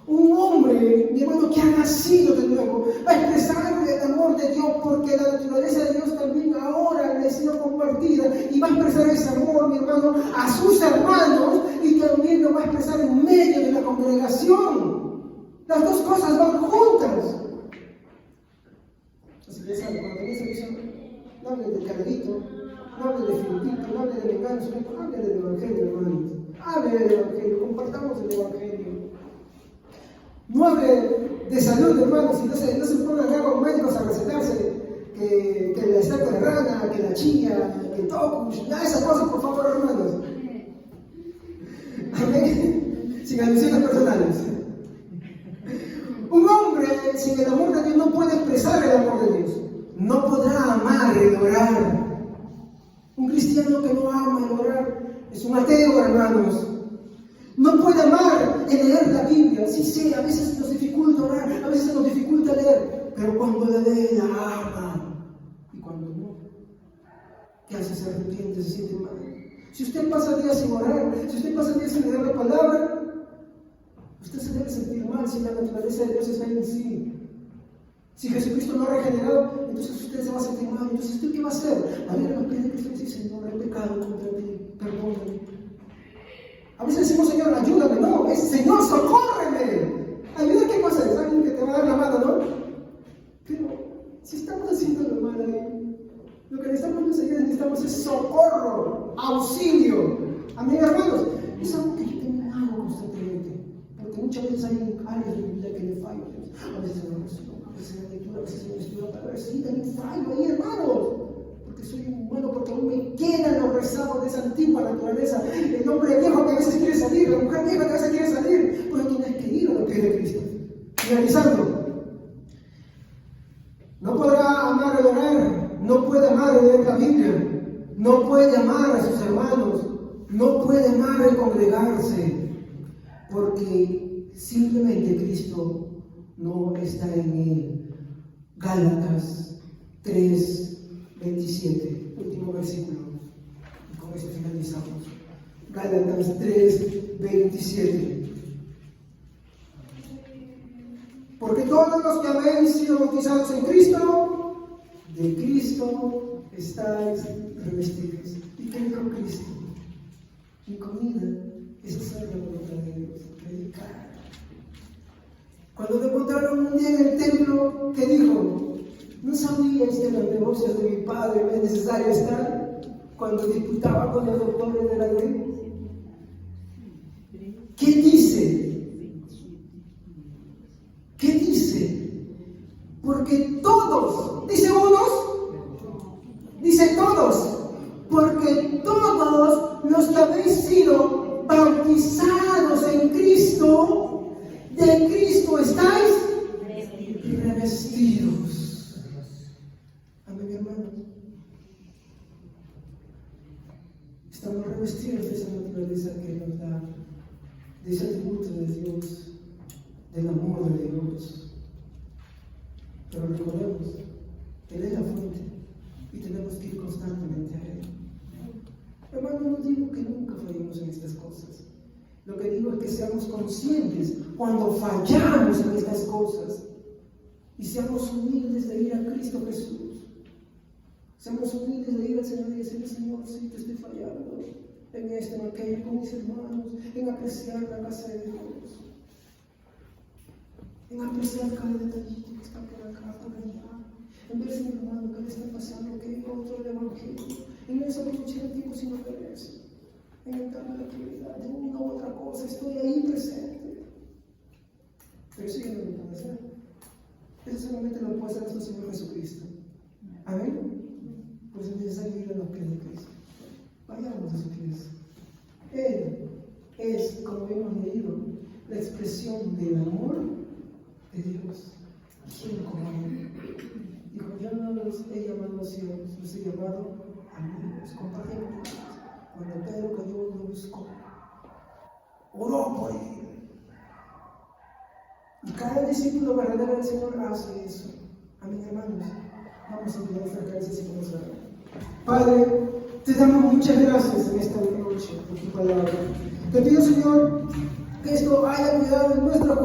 Un hombre, mi hermano, que ha nacido de nuevo, va a expresar el amor de Dios, porque la naturaleza de Dios también ahora le ha sido compartida, y va a expresar ese amor, mi hermano, a sus hermanos, y también lo va a expresar en medio de la congregación. Las dos cosas van juntas. Así que ya saben, cuando tenéis aviso, no hablen del carrerito, no hablen de Filipito, no hablen del engaño, hablen del Evangelio, hermanos. Hablen del Evangelio, compartamos el Evangelio. No hable de salud, hermanos, y no se pongan acá con médicos a recetarse que la estaca de rana, que la chía, que el tocush, nada de esas cosas, por favor, hermanos. Amén. Sin alusiones personales. Un hombre sin el amor de Dios no puede expresar el amor de Dios. No podrá amar y orar. Un cristiano que no ama y orar es un ateo, hermanos. No puede amar y leer la Biblia. Sí sé, a veces nos dificulta orar, a veces nos dificulta leer, pero cuando la lee, la ama. Y cuando no, ¿qué se arrepiente, se siente mal. Si usted pasa días sin orar, si usted pasa días sin leer la palabra, usted se debe sentir mal si la naturaleza de Dios está en sí. Si Jesucristo no ha regenerado, entonces usted se va a sentir mal. Entonces, ¿usted qué va a hacer? A ver, a los pies de Cristo y dice, Señor, he pecado contra ti, perdóname. A veces decimos, Señor, ayúdame. No, es Señor, socórreme. Ayuda, ¿qué cosa es? Alguien que te va a dar la mano, ¿no? Pero si estamos haciendo lo malo ahí, lo que necesitamos es socorro, auxilio. Amén, hermanos. Es algo que yo también hago constantemente. Porque muchas veces hay áreas de mi vida que le fallo a Dios. A veces en la oración, a veces en la lectura, a veces en el estudio, pero a veces sí también fallo ahí, hermanos. Porque soy humano, porque aún me quedan los rezagos de esa antigua naturaleza. El hombre viejo que a veces quiere salir, la mujer vieja que a veces quiere salir. Pero tienes que ir a los pies de Cristo. Finalizando. No podrá amar el orar, no puede amar el leer la Biblia, no puede amar a sus hermanos, no puede amar el congregarse, porque simplemente Cristo no está en él. Gálatas 3:27, último versículo, y con esto finalizamos. Gálatas 3:27. Porque todos los que habéis sido bautizados en Cristo, de Cristo estáis revestidos. ¿Y qué dijo Cristo? Mi comida es hacer la voluntad de Dios, predicar. Cuando me encontraron un día en el templo, ¿qué dijo? ¿No sabíais que en los negocios de mi padre me es necesario estar cuando disputaba con los doctores de la ley? ¿Qué dice? ¿Qué dice? Porque todos, dice unos, dice todos, porque todos los que habéis sido bautizados en Cristo, de Cristo estáis revestidos. Amén, hermanos. Estamos revestidos de esa naturaleza que nos da, de ese atributo de Dios, del amor de Dios. Pero recordemos, Él es la fuente y tenemos que ir constantemente a Él. Hermano, no digo que nunca fallemos en estas cosas. Lo que digo es que seamos conscientes cuando fallamos en estas cosas y seamos humildes de ir a Cristo Jesús. Seamos humildes de ir al Señor y decirle, Señor, sí, te estoy fallando en esto, en aquello, con mis hermanos, en apreciar la casa de Dios. En apreciar cada detallito que está por acá, por allá, en ver si mi hermano que le está pasando, que hay otro del Evangelio, en no desaprovechar el tiempo sin ver eso, en el darme la prioridad de una u otra cosa, estoy ahí presente. Pero eso ya no lo puedo hacer. Eso solamente lo puede hacer nuestro Señor Jesucristo. Amén. Pues es necesario ir a los pies de Cristo. Vayamos a sus pies. Él es, como hemos leído, la expresión del amor de Dios. ¿Quién como Él? Dijo, yo no los he llamado siervos, los he llamado amigos, compañeros. Cuando Pedro cayó, lo buscó, oró por él. Y cada discípulo verdadero del Señor hace eso. Amén, hermanos. Vamos a enviar esta gracias y vamos a orar. Padre, te damos muchas gracias en esta noche por tu palabra. Te pido, Señor, que esto haya cuidado en nuestro corazón.